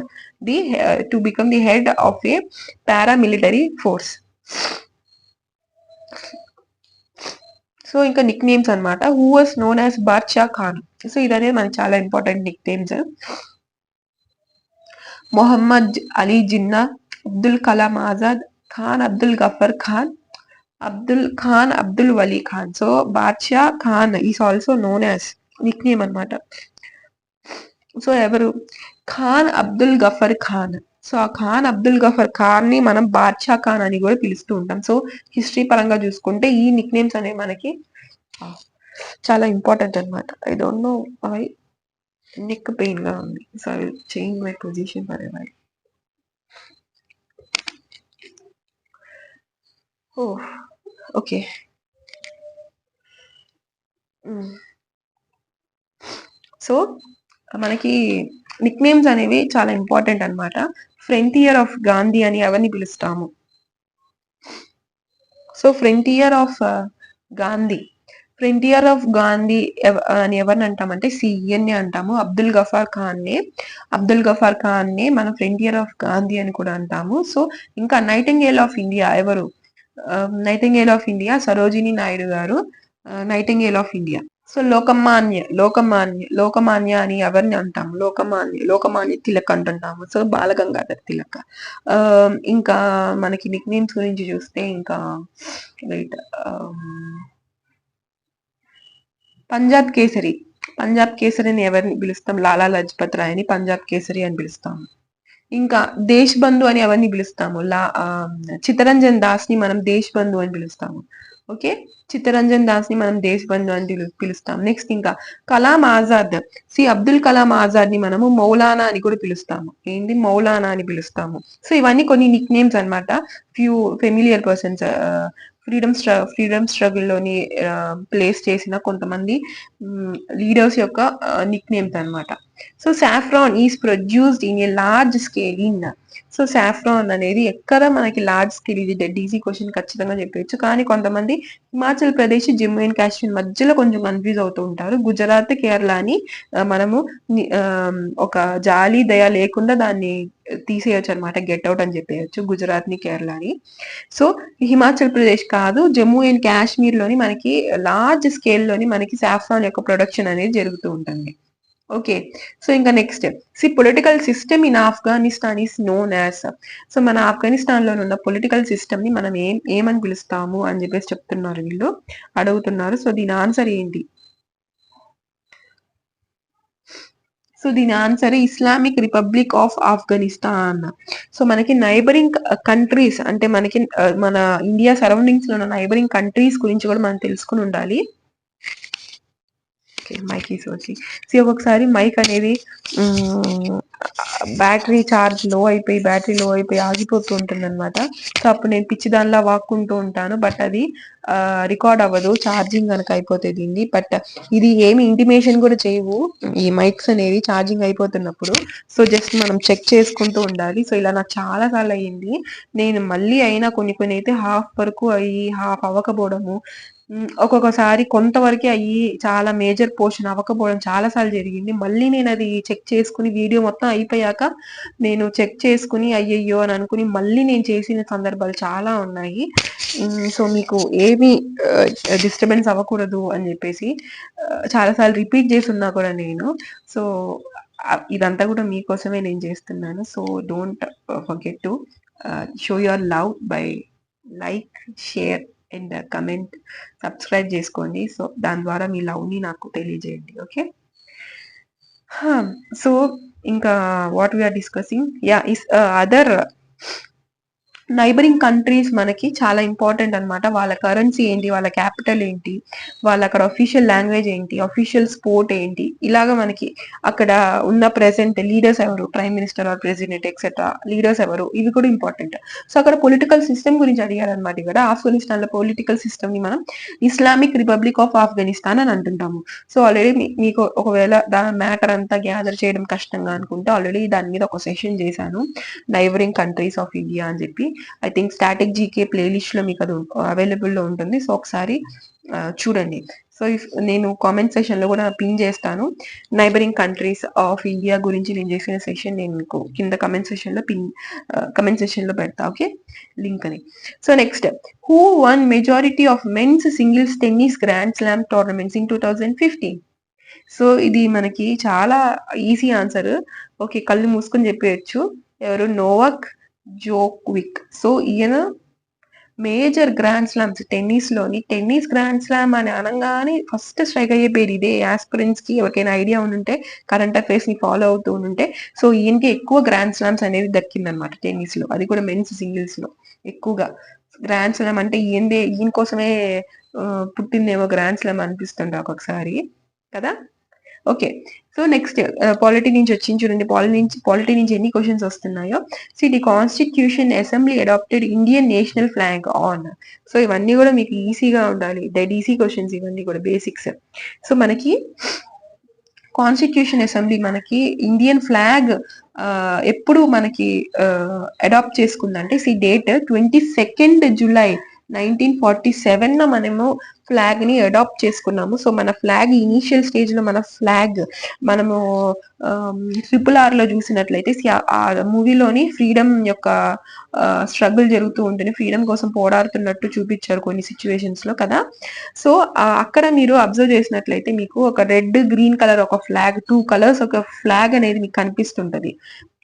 to become the head of a paramilitary force. So ఇంకా నిక్ నేమ్స్ అనమాట. Who was known as Badshah Khan. So ఇదనేది మనకి చాలా important nicknames. Mohammad Ali Jinnah, Abdul Kalam Azad, Khan Abdul Ghaffar Khan, Abdul Wali Khan. So Badshah Khan is also known as nickname అనమాట. So ఎవరు? Khan Abdul Ghaffar Khan. So ఆ ఖాన్ అబ్దుల్ గఫర్ ఖాన్ ని మనం బాద్షా ఖాన్ అని కూడా పిలుస్తూ ఉంటాం. సో హిస్టరీ పరంగా చూసుకుంటే ఈ నిక్ నేమ్స్ అనేవి మనకి చాలా ఇంపార్టెంట్ అనమాట. I don't know why neck pain గా ఉంది. So I will change my position for a while. Okay. So మనకి నిక్ నేమ్స్ అనేవి చాలా ఇంపార్టెంట్ అనమాట. ఫ్రంటియర్ ఆఫ్ గాంధీ అని ఎవరిని పిలుస్తాము? సో ఫ్రంటియర్ ఆఫ్ గాంధీ అని ఎవరిని అంటామంటే సిఎన్ అంటాము. అబ్దుల్ గఫార్ ఖాన్ నే మనం ఫ్రంటియర్ ఆఫ్ గాంధీ అని కూడా అంటాము. సో ఇంకా నైటింగేల్ ఆఫ్ ఇండియా ఎవరు? Nightingale of India Sarojini Naidu గారు nightingale of India. So Lokmanya అని ఎవరిని అంటాము? లోకమాన్య తిలక్ అంటుంటాము. సో బాలగంగాధర్ తిలక్. ఇంకా మనకి నిక్ నేమ్స్ గురించి చూస్తే ఇంకా పంజాబ్ కేసరిని ఎవరిని పిలుస్తాం? లాలా లజపత్ రాయ్ అని పంజాబ్ కేసరి అని పిలుస్తాము. ఇంకా దేశ్ బంధు అని ఎవరిని పిలుస్తాము? చిత్తరంజన్ దాస్ ని మనం దేశ్ బంధు అని పిలుస్తాము. ఓకే, చిత్తరంజన్ దాస్ ని మనం దేశ్ బంధు అని పిలుస్తాం. నెక్స్ట్ ఇంకా కలాం ఆజాద్. అబ్దుల్ కలాం ఆజాద్ ని మనము మౌలానా అని కూడా పిలుస్తాము. ఏంటి? మౌలానా అని పిలుస్తాము. సో ఇవన్నీ కొన్ని నిక్ నేమ్స్ అనమాట. Few familiar persons freedom struggle లోని ప్లేస్ చేసిన కొంతమంది లీడర్స్ యొక్క నిక్ నేమ్స్ అనమాట. So saffron is produced in a large scale in. So saffron అనేది ఎక్కడ మనకి లార్జ్ స్కేల్, ఇది ఈజీ క్వశ్చన్ ఖచ్చితంగా చెప్పవచ్చు. కానీ కొంతమంది హిమాచల్ ప్రదేశ్, జమ్మూ అండ్ కాశ్మీర్ మధ్యలో కొంచెం కన్ఫ్యూజ్ అవుతూ ఉంటారు. గుజరాత్, కేరళ అని మనము ఒక జాలి దయ లేకుండా దాన్ని తీసేయచ్చు అనమాట, గెట్ అవుట్ అని చెప్పేయచ్చు గుజరాత్ ని, కేరళని. సో హిమాచల్ ప్రదేశ్ కాదు, జమ్మూ అండ్ కాశ్మీర్ లోని మనకి లార్జ్ స్కేల్ లోని మనకి సాఫ్రాన్ యొక్క ప్రొడక్షన్ అనేది జరుగుతూ ఉంటుంది. ఓకే. సో ఇంకా next, political system in Afghanistan is known as. So మన ఆఫ్ఘనిస్తాన్ లో ఉన్న పొలిటికల్ సిస్టమ్ ని మనం ఏమని పిలుస్తాము అని చెప్పేసి చెప్తున్నారు, వీళ్ళు అడుగుతున్నారు. సో దీని ఆన్సర్ ఏంటి? సో దీని answer Islamic republic of Afghanistan. So మనకి నైబరింగ్ కంట్రీస్ అంటే మనకి మన ఇండియా సరౌండింగ్స్ లో ఉన్న నైబరింగ్ కంట్రీస్ గురించి కూడా మనం తెలుసుకుని ఉండాలి. మైక్ వచ్చి ఒక్కొక్కసారి మైక్ అనేది బ్యాటరీ లో అయిపోయి ఆగిపోతూ ఉంటుంది అనమాట. సో అప్పుడు నేను పిచ్చి దానిలా వాక్కుంటూ ఉంటాను, బట్ అది రికార్డ్ అవ్వదు ఛార్జింగ్ కనుక అయిపోతే దీన్ని. బట్ ఇది ఏమి ఇంటిమేషన్ కూడా చేయవు ఈ మైక్స్ అనేది ఛార్జింగ్ అయిపోతున్నప్పుడు. సో జస్ట్ మనం చెక్ చేసుకుంటూ ఉండాలి. సో ఇలా నాకు చాలా సార్లు అయ్యింది. నేను మళ్ళీ అయినా కొన్ని అయితే హాఫ్ వరకు అయ్యి హాఫ్ అవ్వకపోవడము, ఒక్కొక్కసారి కొంతవరకే అయ్యి చాలా మేజర్ పోర్షన్ అవ్వకపోవడం చాలా సార్లు జరిగింది. మళ్ళీ నేనది చెక్ చేసుకొని వీడియో మొత్తం అయిపోయాక నేను చెక్ చేసుకొని అయ్యయ్యో! అని అనుకుని మళ్ళీ నేను చేసిన సందర్భాలు చాలా ఉన్నాయి. సో, మీకు ఏమి డిస్టర్బెన్స్ అవ్వకూడదు అని జెప్పేసి చాలా సార్లు రిపీట్ చేసున్నా కూడా నేను. సో, ఇదంతా కూడా మీకోసమే నేను చేస్తున్నాను. So, don't forget to show your love by like, share and comment, subscribe చేసుకోండి. సో దాని ద్వారా మీ లవ్‌ని నాకు తెలియజేయండి. ఓకే. సో ఇంకా what we are discussing is other neighbouring countries మనకి చాలా ఇంపార్టెంట్ అనమాట. వాళ్ళ కరెన్సీ ఏంటి, వాళ్ళ క్యాపిటల్ ఏంటి, వాళ్ళ అక్కడ అఫీషియల్ లాంగ్వేజ్ ఏంటి, అఫీషియల్ స్పోర్ట్ ఏంటి, ఇలాగ మనకి అక్కడ ఉన్న ప్రెసెంట్ లీడర్స్ ఎవరు, prime minister or president etcetera leaders ఎవరు, ఇవి కూడా ఇంపార్టెంట్. సో అక్కడ పొలిటికల్ సిస్టమ్ గురించి అడిగారు అనమాట. ఇక్కడ ఆఫ్ఘనిస్తాన్ లో పొలిటికల్ సిస్టమ్ ని మనం ఇస్లామిక్ రిపబ్లిక్ ఆఫ్ ఆఫ్ఘనిస్తాన్ అని అంటుంటాము. సో ఆల్రెడీ మీకు ఒకవేళ దాని మ్యాటర్ అంతా గ్యాదర్ చేయడం కష్టంగా అనుకుంటే ఆల్రెడీ దాని మీద ఒక సెషన్ చేశాను, నైబరింగ్ కంట్రీస్ ఆఫ్ ఇండియా అని చెప్పి. I think static GK playlist లో మీకు అది అవైలబుల్ లో ఉంటుంది. సో ఒకసారి చూడండి. సో నేను కామెంట్ సెషన్ లో కూడా పిన్ చేస్తాను. నైబరింగ్ కంట్రీస్ ఆఫ్ ఇండియా గురించి నేను చేసిన సెషన్ నేను మీకు కింద కమెంట్ సెషన్ లో పెడతా. ఓకే, లింక్ అని. So next, who won majority of men's singles tennis grand slam tournaments in 2015? So ఇది మనకి చాలా ఈజీ ఆన్సర్. ఓకే, కళ్ళు మూసుకొని చెప్పేయచ్చు. ఎవరు? నోవాక్ జోక్విక్. సో ఈయన major grand slams tennis grand slam అని అనగానే ఫస్ట్ స్ట్రైక్ అయ్యే పేరు ఇదే. ఆస్పిరెంట్స్ కి ఎవరికైనా ఐడియా ఉంటే, కరెంట్ అఫైర్స్ ని ఫాలో అవుతూ ఉంటే, సో ఈయనకి ఎక్కువ గ్రాండ్ స్లామ్స్ అనేది దక్కిందనమాట టెన్నిస్ లో, అది కూడా మెన్స్ సింగిల్స్ లో ఎక్కువగా. గ్రాండ్ స్లామ్ అంటే ఈయన కోసమే పుట్టిందేమో గ్రాండ్ స్లామ్ అనిపిస్తుంది ఒక్కొక్కసారి కదా. ఓకే, సో నెక్స్ట్ పాలిటీ నుంచి వచ్చింది చూడండి. పాలిటీ నుంచి ఎన్ని క్వశ్చన్స్ వస్తున్నాయో. See the constitution assembly adopted Indian national flag on. So ఇవన్నీ కూడా మీకు ఈజీగా ఉండాలి, డెడ్ ఈజీ క్వశ్చన్స్ ఇవన్నీ కూడా బేసిక్స్. సో మనకి కాన్స్టిట్యూషన్ అసెంబ్లీ మనకి ఇండియన్ ఫ్లాగ్ ఎప్పుడు మనకి అడాప్ట్ చేసుకుందంటే, సి డేట్ 22nd జూలై 1947 మనము ఫ్లాగ్ ని అడాప్ట్ చేసుకున్నాము. సో మన ఫ్లాగ్ ఇనీషియల్ స్టేజ్ లో మనము RRR లో చూసినట్లయితే ఆ మూవీలోని ఫ్రీడమ్ యొక్క స్ట్రగుల్ జరుగుతూ ఉంటుంది, ఫ్రీడమ్ కోసం పోరాడుతున్నట్టు చూపించారు కొన్ని సిచ్యువేషన్స్ లో కదా. సో అక్కడ మీరు అబ్జర్వ్ చేసినట్లయితే మీకు ఒక రెడ్ గ్రీన్ కలర్ ఒక ఫ్లాగ్, 2 కలర్స్ ఒక ఫ్లాగ్ అనేది మీకు కనిపిస్తుంటది.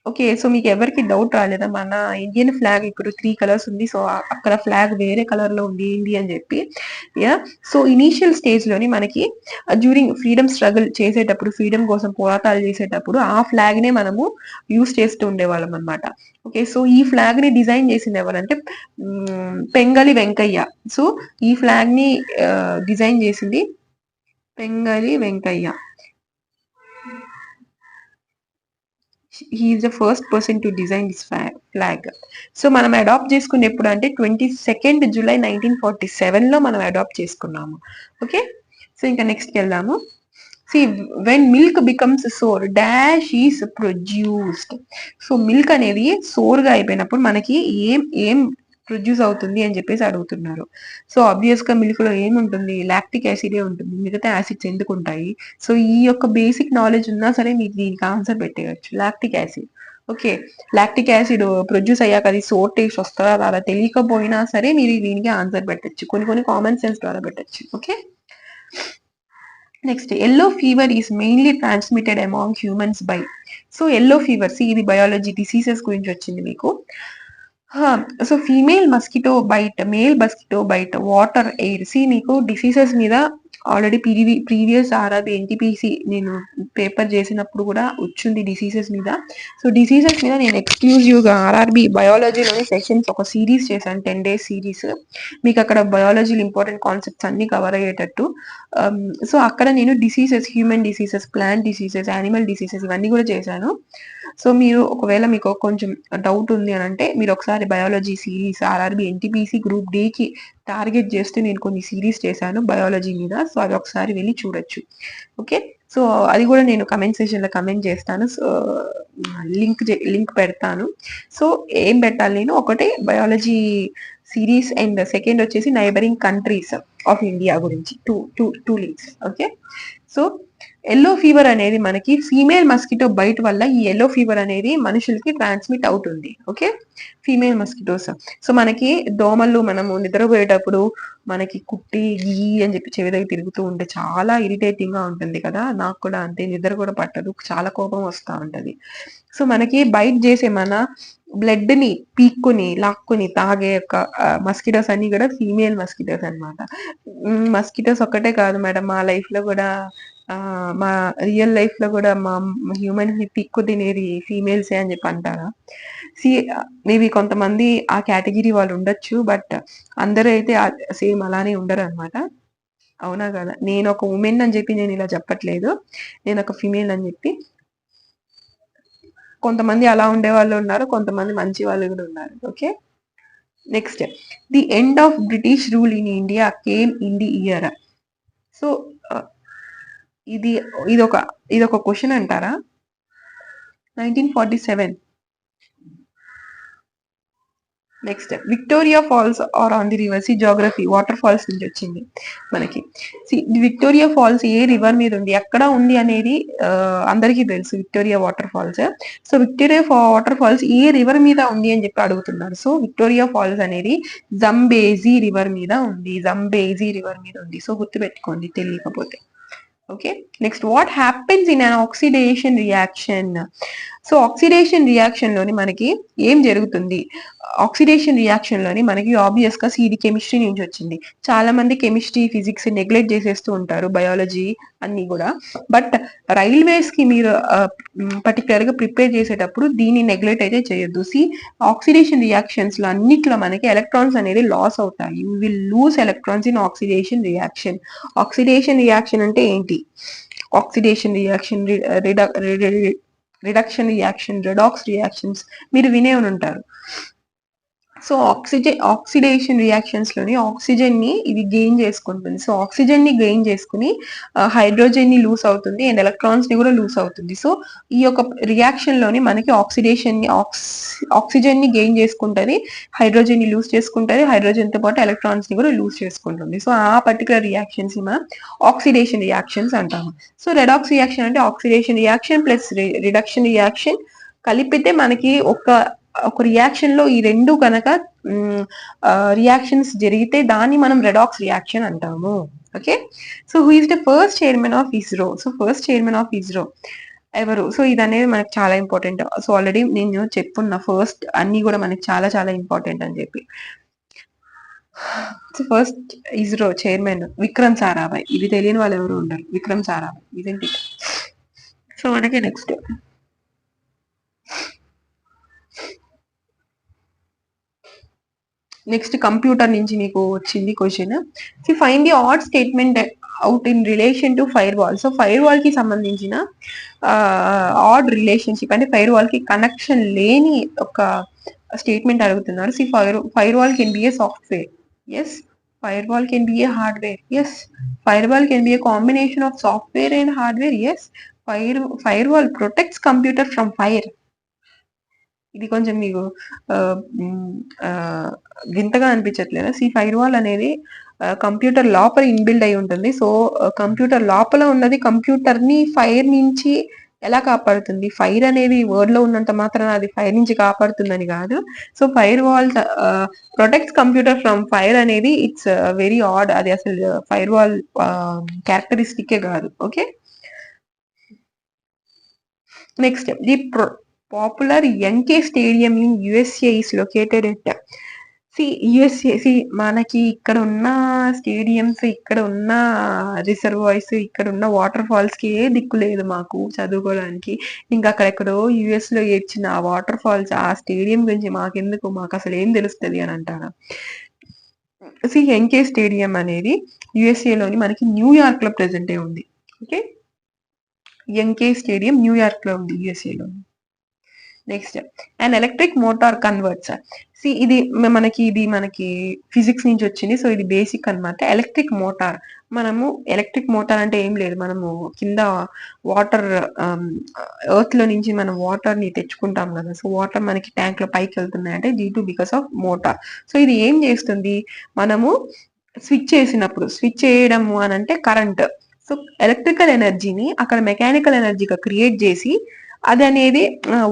ఓకే, సో మీకు ఎవరికి డౌట్ రాలేదా మన ఇండియన్ ఫ్లాగ్ ఇప్పుడు 3 కలర్స్ ఉంది, సో అక్కడ ఫ్లాగ్ వేరే కలర్ లో ఉంది ఏంటి అని చెప్పి. యా, సో ఇనీషియల్ స్టేజ్ లోని మనకి డ్యూరింగ్ ఫ్రీడమ్ స్ట్రగుల్ చేసేటప్పుడు, ఫ్రీడమ్ కోసం పోరాటాలు చేసేటప్పుడు ఆ ఫ్లాగ్ నే మనము యూస్ చేస్తూ ఉండేవాళ్ళం అనమాట. ఓకే, సో ఈ ఫ్లాగ్ ని డిజైన్ చేసింది ఎవరంటే పెంగలి వెంకయ్య. సో ఈ ఫ్లాగ్ ని డిజైన్ చేసింది Pingali Venkayya. He is the first person to design this flag. So మనం అడాప్ట్ చేసుకున్న ఎప్పుడు అంటే 22nd జూలై 1947 లో మనం అడాప్ట్ చేసుకున్నాము. ఓకే, సో ఇంకా నెక్స్ట్ వెళ్దాము. See, when milk becomes sour, dash is produced. So milk అనేది సోర్గా అయిపోయినప్పుడు మనకి ఏం ప్రొడ్యూస్ అవుతుంది అని చెప్పేసి అడుగుతున్నారు. సో ఆబ్వియస్ గా మిల్క్ లో ఏముంటుంది? లాక్టిక్ యాసిడే ఉంటుంది, మిగతా యాసిడ్స్ ఎందుకు ఉంటాయి? సో ఈ యొక్క బేసిక్ నాలెడ్జ్ ఉన్నా సరే మీకు దీనికి ఆన్సర్ పెట్టేయచ్చు, lactic acid. Okay, lactic acid produce అయ్యాక అది సోర్ టేస్ట్ వస్తుందా రాదా తెలియకపోయినా సరే మీరు దీనికి ఆన్సర్ పెట్టచ్చు, కొన్ని కామన్ సెన్స్ ద్వారా పెట్టచ్చు. Okay, next, yellow fever is mainly transmitted among humans by. So yellow fever, ఇది బయాలజీ డిసీజెస్ గురించి వచ్చింది మీకు. So female mosquito bite, male mosquito bite, water, air. మీకు డిసీజెస్ మీద ఆల్రెడీ ప్రీవియస్ ఆర్ఆర్బి ఎన్టీపీసీ నేను paper చేసినప్పుడు కూడా వచ్చింది డిసీజెస్ మీద. సో డిసీజెస్ మీద నేను ఎక్స్క్లూజివ్ గా ఆర్ఆర్బి బయాలజీలోని సెషన్స్ ఒక సిరీస్ చేశాను, 10 days సిరీస్. మీకు అక్కడ బయాలజీలో ఇంపార్టెంట్ కాన్సెప్ట్స్ అన్ని కవర్ అయ్యేటట్టు. సో అక్కడ నేను diseases, human diseases, plant diseases, animal diseases ఇవన్నీ కూడా చేశాను. సో మీరు ఒకవేళ మీకు కొంచెం డౌట్ ఉంది అని అంటే మీరు ఒకసారి biology series RRB NTPC group D కి టార్గెట్ చేస్తూ నేను కొన్ని సిరీస్ చేశాను బయాలజీ మీద. సో అది ఒకసారి వెళ్ళి చూడొచ్చు. ఓకే. సో అది కూడా నేను కమెంట్ సెషన్లో కమెంట్ చేస్తాను. సో లింక్ పెడతాను. సో ఏం పెట్టాలి నేను, ఒకటి బయాలజీ సిరీస్ అండ్ సెకండ్ వచ్చేసి నైబరింగ్ కంట్రీస్ ఆఫ్ ఇండియా గురించి two links. Okay. So yellow fever అనేది మనకి ఫీమేల్ మస్కిటో బైట్ వల్ల ఈ ఎల్లో ఫీవర్ అనేది మనుషులకి ట్రాన్స్మిట్ అవుతుంది. ఓకే. Female mosquitoes. సో మనకి దోమలు మనము నిద్రపోయేటప్పుడు మనకి కుట్టి గీ అని చెప్పి చెవి దగ్గర తిరుగుతూ ఉంటే చాలా ఇరిటేటింగ్ గా ఉంటుంది కదా. నాకు కూడా అంతే, నిద్ర కూడా పట్టదు, చాలా కోపం వస్తూ ఉంటది. సో మనకి బైట్ చేసే మన బ్లడ్ ని పీక్కుని లాక్కుని తాగే యొక్క మస్కిటోస్ అన్ని కూడా ఫీమేల్ మస్కిటోస్ అనమాట. మస్కిటోస్ ఒక్కటే కాదు మేడం, మా లైఫ్ లో కూడా మా రియల్ లైఫ్ లో కూడా మా హ్యూమన్ ని పిక్కు తినేది ఫీమేల్సే అని చెప్పి అంటారా. మేబీ కొంతమంది ఆ కేటగిరీ వాళ్ళు ఉండొచ్చు, బట్ అందరూ అయితే సేమ్ అలానే ఉండరు అనమాట. అవునా కదా. నేను ఒక ఉమెన్ అని చెప్పి నేను ఇలా చెప్పట్లేదు, నేను ఒక ఫీమేల్ అని చెప్పి. కొంతమంది అలా ఉండే వాళ్ళు ఉన్నారు, కొంతమంది మంచి వాళ్ళు కూడా ఉన్నారు. Okay. Next, the end of British rule in India came in the year. So ఇదొక క్వశ్చన్ అంటారా. 1947. Next, Victoria falls are on the river. See geography, waterfalls నుంచి వచ్చింది మనకి. విక్టోరియా ఫాల్స్ ఏ రివర్ మీద ఉంది, ఎక్కడ ఉంది అనేది అందరికీ తెలుసు, Victoria water falls. So Victoria water falls ఏ రివర్ మీద ఉంది అని చెప్పి అడుగుతున్నారు. సో విక్టోరియా ఫాల్స్ అనేది జంబేజీ రివర్ మీద ఉంది. జంబేజీ రివర్ మీద ఉంది. సో గుర్తుపెట్టుకోండి తెలియకపోతే. Okay. Next, what happens in an oxidation reaction. So oxidation reaction లోని మనకి ఏం జరుగుతుంది. ఆక్సిడేషన్ రియాక్షన్ లోని మనకి ఆబ్వియస్ గా ఇది కెమిస్ట్రీ నుంచి వచ్చింది. చాలా మంది కెమిస్ట్రీ ఫిజిక్స్ నెగ్లెక్ట్ చేసేస్తూ ఉంటారు, బయాలజీ అన్ని కూడా. బట్ రైల్వేస్ కి మీరు పర్టికులర్ గా ప్రిపేర్ చేసేటప్పుడు దీన్ని నెగ్లెక్ట్ అయితే చేయొద్దు. ఆక్సిడేషన్ రియాక్షన్స్ లో అన్నిట్లో మనకి ఎలక్ట్రాన్స్ అనేది లాస్ అవుతాయి. You will lose electrons in oxidation reaction. Oxidation reaction అంటే ఏంటి. Oxidation reaction, reduction reaction, redox reactions మీరు వినే ఉంటారు. సో ఆక్సిడేషన్ రియాక్షన్స్ లోని ఆక్సిజన్ ని ఇది గెయిన్ చేసుకుంటుంది. సో ఆక్సిజన్ ని గెయిన్ చేసుకుని హైడ్రోజన్ ని లూస్ అవుతుంది అండ్ ఎలక్ట్రాన్స్ ని కూడా లూస్ అవుతుంది. సో ఈ యొక్క రియాక్షన్ లోని మనకి ఆక్సిజన్ ని గెయిన్ చేసుకుంటది, హైడ్రోజన్ ని లూజ్ చేసుకుంటది, హైడ్రోజన్ తో పాటు ఎలక్ట్రాన్స్ ని కూడా లూజ్ చేసుకుంటుంది. సో ఆ పర్టికులర్ రియాక్షన్స్ మనం ఆక్సిడేషన్ రియాక్షన్స్ అంటాము. సో రెడాక్స్ రియాక్షన్ అంటే oxidation reaction plus reduction reaction కలిపితే మనకి ఒక రియాక్షన్ లో ఈ రెండు కనుక రియాక్షన్స్ జరిగితే దాన్ని మనం రెడాక్స్ రియాక్షన్ అంటాము. Okay. So who is the first chairman of ISRO. So first chairman of ISRO ఎవరు. సో ఇది అనేది మనకి చాలా ఇంపార్టెంట్. సో ఆల్రెడీ నేను చెప్పుకున్న ఫస్ట్ అన్ని కూడా మనకి చాలా చాలా ఇంపార్టెంట్ అని చెప్పి. So first ISRO chairman Vikram Sarabhai. ఇది తెలియని వాళ్ళు ఎవరు ఉండరు, విక్రమ్ సారాభాయ్ ఇదేంటి. సో మనకి నెక్స్ట్ కంప్యూటర్ నుంచి మీకు వచ్చింది question. Find the odd statement out in relation to firewall. So firewall కి సంబంధించిన ఆడ్ రిలేషన్షిప్ అంటే ఫైర్ వాల్ కి కనెక్షన్ లేని ఒక స్టేట్మెంట్ అడుగుతున్నారు. Firewall can be a software. Yes. Firewall can be a hardware. Yes. Firewall can be a combination of software and hardware. Yes. Firewall protects computer from fire. ఇది కొంచెం మీకు వింతగా అనిపించట్లేదా. Fire wall అనేది computer లోపల inbuilt అయి ఉంటుంది. So computer లోపల ఉన్నది కంప్యూటర్ ని ఫైర్ నుంచి ఎలా కాపాడుతుంది. ఫైర్ అనేది వర్డ్ లో ఉన్నంత మాత్రాన అది ఫైర్ నుంచి కాపాడుతుందని కాదు. So fire wall protects computer from fire అనేది ఇట్స్ వెరీ ఆడ్. అది అసలు ఫైర్ వాల్ క్యారెక్టరిస్టికే కాదు. Okay. Next, the popular NK stadium in USA is located at. USA మనకి ఇక్కడ ఉన్న స్టేడియంస్, ఇక్కడ ఉన్న రిజర్వాయర్స్, ఇక్కడ ఉన్న వాటర్ ఫాల్స్ కి ఏ దిక్కు లేదు మాకు చదువుకోవడానికి. ఇంకా అక్కడెక్కడో యుఎస్ లో ఏడ్చిన ఆ వాటర్ ఫాల్స్, ఆ స్టేడియం గురించి మాకెందుకు, మాకు అసలు ఏం తెలుస్తుంది అని అంటారు. ఎన్కే స్టేడియం అనేది యుఎస్ఏ లోని మనకి న్యూయార్క్ లో ప్రెసెంట్ అయి ఉంది. ఓకే. ఎన్కే స్టేడియం న్యూయార్క్ లో ఉంది, యుఎస్ఏ లో. Next and electric motor converts. ఇది మనకి ఫిజిక్స్ నుంచి వచ్చింది. సో ఇది బేసిక్ అన్నమాట. ఎలక్ట్రిక్ మోటార్, మనము ఎలక్ట్రిక్ మోటార్ అంటే ఏం లేదు, మనము కింద వాటర్ ఎర్త్ లో నుంచి మనం వాటర్ ని తెచ్చుకుంటాం కదా. సో వాటర్ మనకి ట్యాంక్ లో పైకి వెళ్తున్నాయి అంటే due to because of motor. So ఇది ఏం చేస్తుంది, మనము స్విచ్ చేసినప్పుడు, స్విచ్ చేయడము అని అంటే కరెంట్. సో ఎలక్ట్రికల్ ఎనర్జీని అక్కడ మెకానికల్ ఎనర్జీగా క్రియేట్ చేసి అది అనేది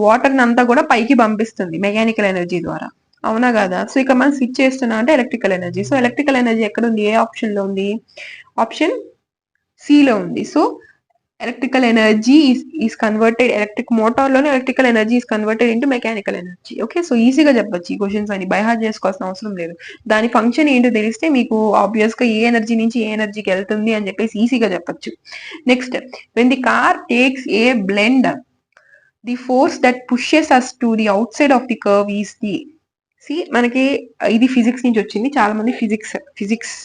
వాటర్ అంతా కూడా పైకి పంపిస్తుంది మెకానికల్ ఎనర్జీ ద్వారా. అవునా కదా. సో ఇక్కడ మనం స్విచ్ చేస్తున్నా అంటే electrical energy. So electrical energy ఎక్కడ ఉంది, ఏ ఆప్షన్ లో ఉంది, ఆప్షన్ సి లో ఉంది. So electrical energy is converted, electric motor లోనే electrical energy is converted into mechanical energy. Okay, so ఈజీగా చెప్పొచ్చు ఈ క్వశ్చన్స్ అని, బై హార్ట్ చేసుకోవాల్సిన అవసరం లేదు. దాని ఫంక్షన్ ఏంటో తెలిస్తే మీకు ఆబ్వియస్ గా ఏ ఎనర్జీ నుంచి ఏ ఎనర్జీకి వెళ్తుంది అని చెప్పేసి ఈజీగా చెప్పొచ్చు. Next, when the car takes a blend, the force that pushes us to the outside of the curve is the. మనకి ఇది ఫిజిక్స్ నుంచి వచ్చింది. చాలా మంది ఫిజిక్స్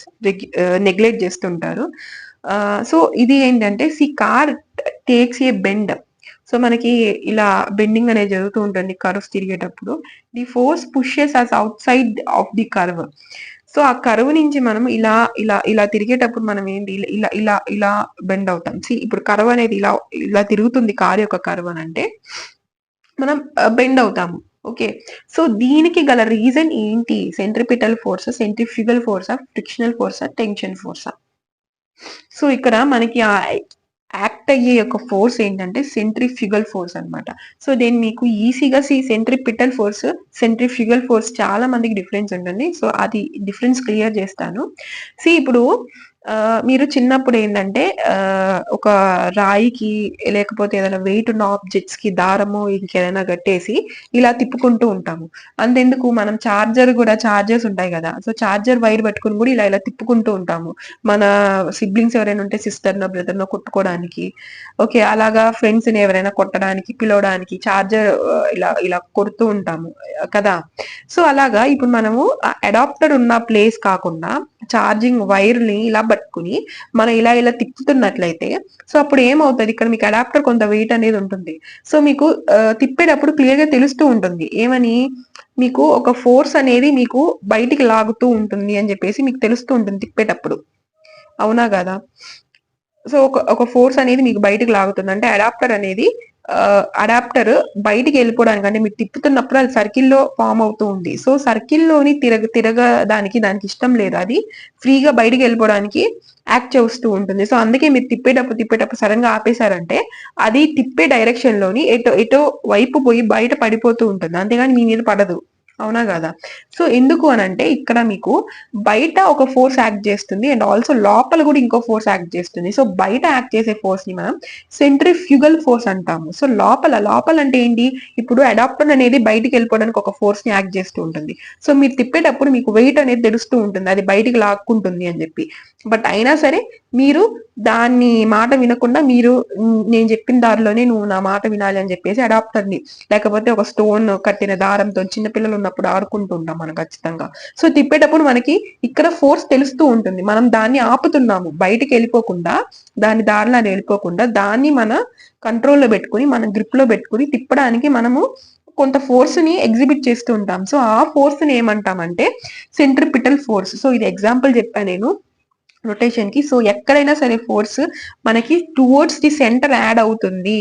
నెగ్లెక్ట్ చేస్తుంటారు. సో ఇది ఏంటంటే car takes a bend. So మనకి ఇలా బెండింగ్ అనేది జరుగుతూ ఉంటుంది కర్వ్స్ తిరిగేటప్పుడు. The force pushes us outside of the curve. So ఆ కర్వ్ నుంచి మనం ఇలా ఇలా ఇలా తిరిగేటప్పుడు మనం ఏంటి, ఇలా ఇలా ఇలా బెండ్ అవుతాం. ఇప్పుడు కర్వ్ అనేది ఇలా ఇలా తిరుగుతుంది కార్ యొక్క కర్వ్ అని అంటే మనం బెండ్ అవుతాము. ఓకే, సో దీనికి గల రీజన్ ఏంటి, సెంట్రిపిటల్ ఫోర్స్, సెంట్రిఫ్యూగల్ ఫోర్సా, ఫ్రిక్షనల్ ఫోర్సా, టెన్షన్ ఫోర్సా. సో ఇక్కడ మనకి ఆ యాక్ట్ అయ్యే యొక్క ఫోర్స్ ఏంటంటే సెంట్రిఫ్యూగల్ ఫోర్స్ అన్నమాట. సో దేని మీకు ఈజీగా సెంట్రిపిటల్ ఫోర్స్, సెంట్రిఫ్యూగల్ ఫోర్స్ చాలా మందికి డిఫరెన్స్ ఉంటుంది. సో అది డిఫరెన్స్ క్లియర్ చేస్తాను. ఇప్పుడు మీరు చిన్నప్పుడు ఏంటంటే ఒక రాయికి లేకపోతే ఏదైనా వెయిట్ ఉన్న ఆబ్జెక్ట్స్ కి దారము ఇంకేదైనా కట్టేసి ఇలా తిప్పుకుంటూ ఉంటాము. అంతెందుకు, మనం చార్జర్స్ ఉంటాయి కదా. సో చార్జర్ వైర్ పట్టుకుని కూడా ఇలా ఇలా తిప్పుకుంటూ ఉంటాము. మన సిబ్లింగ్స్ ఎవరైనా ఉంటే సిస్టర్ నో బ్రదర్ నో కొట్టుకోవడానికి, ఓకే, అలాగా ఫ్రెండ్స్ ని ఎవరైనా కొట్టడానికి పిలవడానికి చార్జర్ ఇలా ఇలా కొడుతూ ఉంటాము కదా. సో అలాగా ఇప్పుడు మనము అడాప్టర్ ఉన్న ప్లేస్ కాకుండా ఛార్జింగ్ వైర్ ని ఇలా పట్టుకుని మనం ఇలా ఇలా తిప్పుతున్నట్లయితే, సో అప్పుడు ఏమవుతుంది, ఇక్కడ మీకు అడాప్టర్ కొంత వెయిట్ అనేది ఉంటుంది. సో మీకు తిప్పేటప్పుడు క్లియర్ గా తెలుస్తూ ఉంటుంది ఏమని, మీకు ఒక ఫోర్స్ అనేది మీకు బయటికి లాగుతూ ఉంటుంది అని చెప్పేసి మీకు తెలుస్తూ ఉంటుంది తిప్పేటప్పుడు. అవునా కదా. సో ఒక ఫోర్స్ అనేది మీకు బయటకు లాగుతుంది అంటే అడాప్టర్ బయటికి వెళ్ళిపోవడానికి, అంటే మీరు తిప్పుతున్నప్పుడు అది సర్కిల్లో ఫామ్ అవుతూ ఉంది. సో సర్కిల్లోని దానికి ఇష్టం లేదు, అది ఫ్రీగా బయటికి వెళ్ళిపోవడానికి యాక్ట్ చేస్తూ ఉంటుంది. సో అందుకే మీరు తిప్పేటప్పుడు సడన్ గా ఆపేశారంటే అది తిప్పే డైరెక్షన్ లోని ఎటో వైపు పోయి బయట పడిపోతూ ఉంటుంది, అంతేగాని మీ మీద పడదు. అవునా కదా. సో ఎందుకు అని అంటే ఇక్కడ మీకు బయట ఒక ఫోర్స్ యాక్ట్ చేస్తుంది అండ్ ఆల్సో లోపల కూడా ఇంకో ఫోర్స్ యాక్ట్ చేస్తుంది. సో బయట యాక్ట్ చేసే ఫోర్స్ ని మనం సెంట్రిఫ్యూగల్ ఫోర్స్ అంటాము. సో లోపల అంటే ఏంటి, ఇప్పుడు అడాప్టర్ అనేది బయటికి వెళ్ళిపోవడానికి ఒక ఫోర్స్ ని యాక్ట్ చేస్తూ ఉంటుంది. సో మీరు తిప్పేటప్పుడు మీకు వెయిట్ అనేది తెలుస్తూ ఉంటుంది, అది బయటికి లాక్కుంటుంది అని చెప్పి. బట్ అయినా సరే మీరు దాన్ని మాట వినకుండా మీరు నేను చెప్పిన దారిలోనే నువ్వు నా మాట వినాలి అని చెప్పేసి అడాప్టర్ ని, లేకపోతే ఒక స్టోన్ కట్టిన దారంతో చిన్నపిల్లలు ఉన్నప్పుడు ఆడుకుంటూ ఉంటాం మనం ఖచ్చితంగా. సో తిప్పేటప్పుడు మనకి ఇక్కడ ఫోర్స్ తెలుస్తూ ఉంటుంది, మనం దాన్ని ఆపుతున్నాము బయటికి వెళ్ళిపోకుండా, దాని దారిలో వెళ్ళిపోకుండా దాన్ని మన కంట్రోల్లో పెట్టుకుని మన గ్రిప్ లో పెట్టుకుని తిప్పడానికి మనము కొంత ఫోర్స్ ని ఎగ్జిబిట్ చేస్తూ ఉంటాం. సో ఆ ఫోర్స్ ని ఏమంటామంటే సెంట్రిపిటల్ ఫోర్స్. సో ఇది ఎగ్జాంపుల్ చెప్పాను నేను రొటేషన్ కి. సో ఎక్కడైనా సరే ఫోర్స్ మనకి టువర్డ్స్ ది సెంటర్ యాడ్ అవుతుంది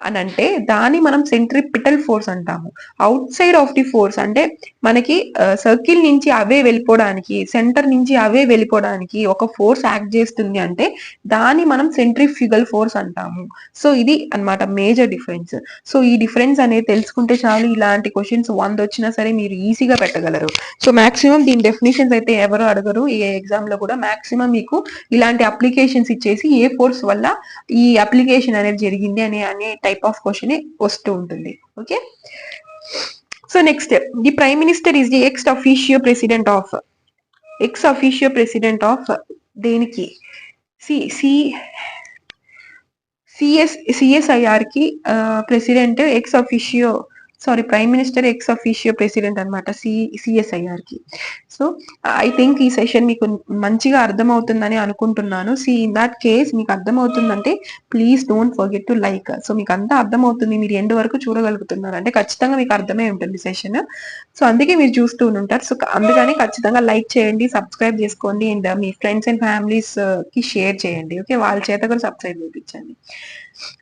అని అంటే దాన్ని మనం సెంట్రిపిటల్ ఫోర్స్ అంటాము. Out side of the force అంటే మనకి సర్కిల్ నుంచి అవే వెళ్ళిపోవడానికి, సెంటర్ నుంచి అవే వెళ్ళిపోవడానికి ఒక ఫోర్స్ యాక్ట్ చేస్తుంది అంటే దాన్ని మనం సెంట్రిఫ్యూగల్ ఫోర్స్ అంటాము. సో ఇది అన్నమాట మేజర్ డిఫరెన్స్. సో ఈ డిఫరెన్స్ అనేది తెలుసుకుంటే చాలు, ఇలాంటి క్వశ్చన్స్ 100 వచ్చినా సరే మీరు ఈజీగా పెట్టగలరు. సో మాక్సిమం దీని డెఫినేషన్స్ అయితే ఎవరు అడగరు ఏ ఎగ్జామ్ లో కూడా. మాక్సిమం మీకు ఇలాంటి అప్లికేషన్స్ ఇచ్చేసి ఏ ఫోర్స్ వల్ల ఈ అప్లికేషన్ అనేది జరిగింది అనే టైప్ ఆఫ్ క్వశ్చన్ వస్తూ ఉంటుంది. Okay, so next, the prime minister is the ex officio president of దేనికి, సిఎస్ఐఆర్ కి president ex officio sorry prime minister ex officio president అనమాట సిఎస్ఐఆర్‌కి. సో, ఐ థింక్ ఈ సెషన్ మీకు మంచిగా అర్థమవుతుందని అనుకుంటున్నాను. ఇన్ థట్ కేస్ మీకు అర్థమవుతుందంటే please don't forget to like. So, మీకంతా అర్థమవుతుంది. మీరు ఎండ్ వరకు చూడగలుగుతున్నారు. అంటే ఖచ్చితంగా మీకు అర్థమై ఉంటుంది సెషన్. సో, అందుకే మీరు చూస్తూ ఉంటారు. సో, అందుకని ఖచ్చితంగా లైక్ చేయండి, సబ్స్క్రైబ్ చేసుకోండి అండ్ మీ ఫ్రెండ్స్ అండ్ ఫ్యామిలీస్‌కి షేర్ చేయండి. ఓకే. వాళ్ళ చేత కూడా సబ్స్క్రైబ్ చేపించండి.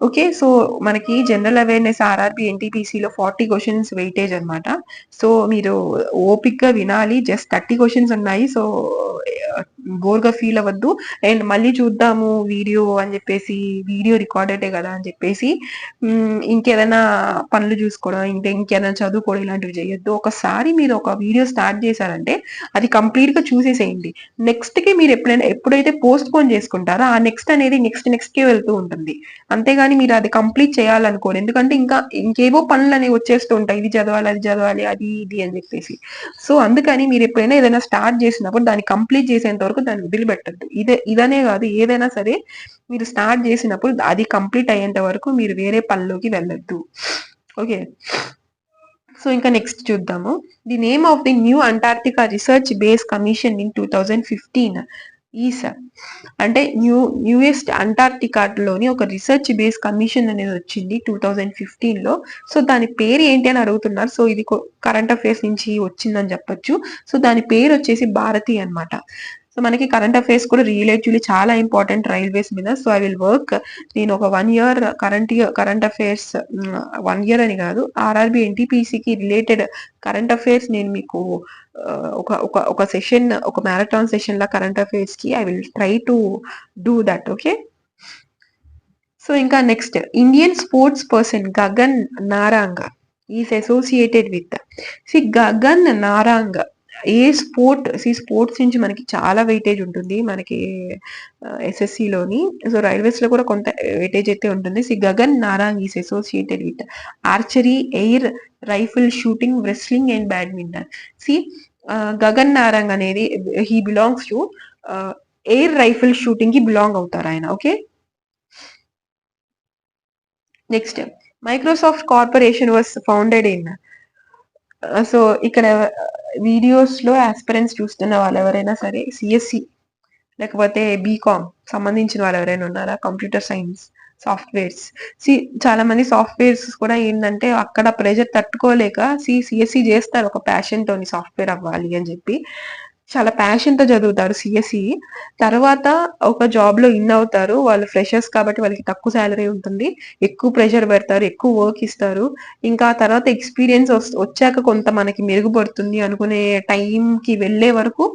ఓకే. సో, మనకి జనరల్ అవేర్‌నెస్ ఆర్ఆర్‌బీ, ఎన్‌టీపీసీలో 40 క్వెషన్స్ వెయిటేజ్ అన్నమాట. సో, మీరు ఓపికగా వినాలి. జస్ట్ 30 క్వెషన్స్ ఉన్నాయి. సో, బోర్‌గా ఫీల్ అవ్వద్దు. అండ్ మళ్ళీ చూద్దాము వీడియో అని చెప్పేసి, వీడియో రికార్డెడే కదా అని చెప్పేసి ఇంకేదైనా పనులు చూసుకోవడం, ఇంకేదైనా చదువుకోవడం ఇలాంటివి చేయొద్దు. ఒకసారి మీరు ఒక వీడియో స్టార్ట్ చేశారంటే అది కంప్లీట్‌గా చూసేసేయండి. నెక్స్ట్‌కి మీరు ఎప్పుడైతే పోస్ట్‌పోన్ చేసుకుంటారో ఆ నెక్స్ట్ అనేది నెక్స్ట్‌కే వెళ్తూ ఉంటుంది. అంతేగాని మీరు అది కంప్లీట్ చేయాలనుకోరు. ఎందుకంటే ఇంకేవో పనులనేవి వచ్చేస్తూ ఉంటాయి. ఇది చదవాలి, అది చదవాలి, అది ఇది అని చెప్పేసి. సో, అందుకని మీరు ఎప్పుడైనా ఏదైనా స్టార్ట్ చేసినప్పుడు దాన్ని కంప్లీట్ చేసేంత వరకు దాన్ని వదిలిపెట్టొద్దు. ఇదనే కాదు ఏదైనా సరే మీరు స్టార్ట్ చేసినప్పుడు అది కంప్లీట్ అయ్యేంత వరకు మీరు వేరే పనిలోకి వెళ్ళొద్దు. ఓకే. సో, ఇంకా నెక్స్ట్ చూద్దాము. The name of the new Antarctica research base commission in 2015 is అంటే న్యూయెస్ట్ అంటార్క్టికాలోని ఒక రిసర్చ్ బేస్ కమిషన్ అనేది వచ్చింది 2015లో. సో, దాని పేరు ఏంటి అని అడుగుతున్నారు. సో, ఇది కరెంట్ అఫైర్స్ నుంచి వచ్చిందని చెప్పొచ్చు. సో, దాని పేరు వచ్చేసి భారతి అన్నమాట. సో, మనకి కరెంట్ అఫైర్స్ కూడా రిలేటివ్‌లీ చాలా ఇంపార్టెంట్ రైల్వేస్ మీద. So, I will work. నేను ఒక 1 ఇయర్ కరెంట్ అఫైర్స్ 1 ఇయర్ అని కాదు. ఆర్ఆర్‌బీ, ఎన్‌టీపీసీకి రిలేటెడ్ కరెంట్ అఫైర్స్ నేను మీకు ఒక ఒక ఒక సెషన్, ఒక మ్యారథాన్ సెషన్‌లా కరెంట్ అఫైర్స్‌కి I will try to do that. Okay. So, ఇంకా next Indian sports person Gagan Narang is associated with Gagan Narang ఏ స్పోర్ట్స్ నుంచి మనకి చాలా వెయిటేజ్ ఉంటుంది మనకి ఎస్ఎస్సిలోని. సో, రైల్వేస్ లో కూడా కొంత వెయిటేజ్ అయితే ఉంటుంది. Gagan Narang is associated with archery, air rifle shooting, wrestling and badminton. See Gagan Narang అనేది he belongs to air rifle shooting కి బిలాంగ్ అవుతారు ఆయన. Okay. Next Microsoft corporation was founded in. So, ఇక్కడ వీడియోస్ లో ఆస్పిరెంట్స్ చూస్తున్న వాళ్ళు ఎవరైనా సరే సిఎస్సి లేకపోతే బీకామ్ సంబంధించిన వాళ్ళు ఎవరైనా ఉన్నారా? Computer science, softwares. సి చాలా మంది సాఫ్ట్‌వేర్స్ కూడా ఏందంటే అక్కడ ప్రెషర్ తట్టుకోలేక సిఎస్సి జేస్తారు ఒక ప్యాషన్‌తోని సాఫ్ట్‌వేర్ అవ్వాలి అని జెప్పి. చాలా ప్యాషన్‌తో చదువుతారు సిఎస్సి. తర్వాత ఒక జాబ్‌లో ఇన్ అవుతారు. వాళ్ళు ఫ్రెషర్స్ కాబట్టి వాళ్ళకి తక్కువ సాలరీ ఉంటుంది. ఎక్కువ ప్రెషర్ పెడతారు. ఎక్కువ వర్క్ ఇస్తారు. ఇంకా తర్వాత ఎక్స్‌పీరియన్స్ వచ్చాక కొంత మనకి మెరుగుపడుతుంది అనుకునే టైంకి వెళ్ళే వరకు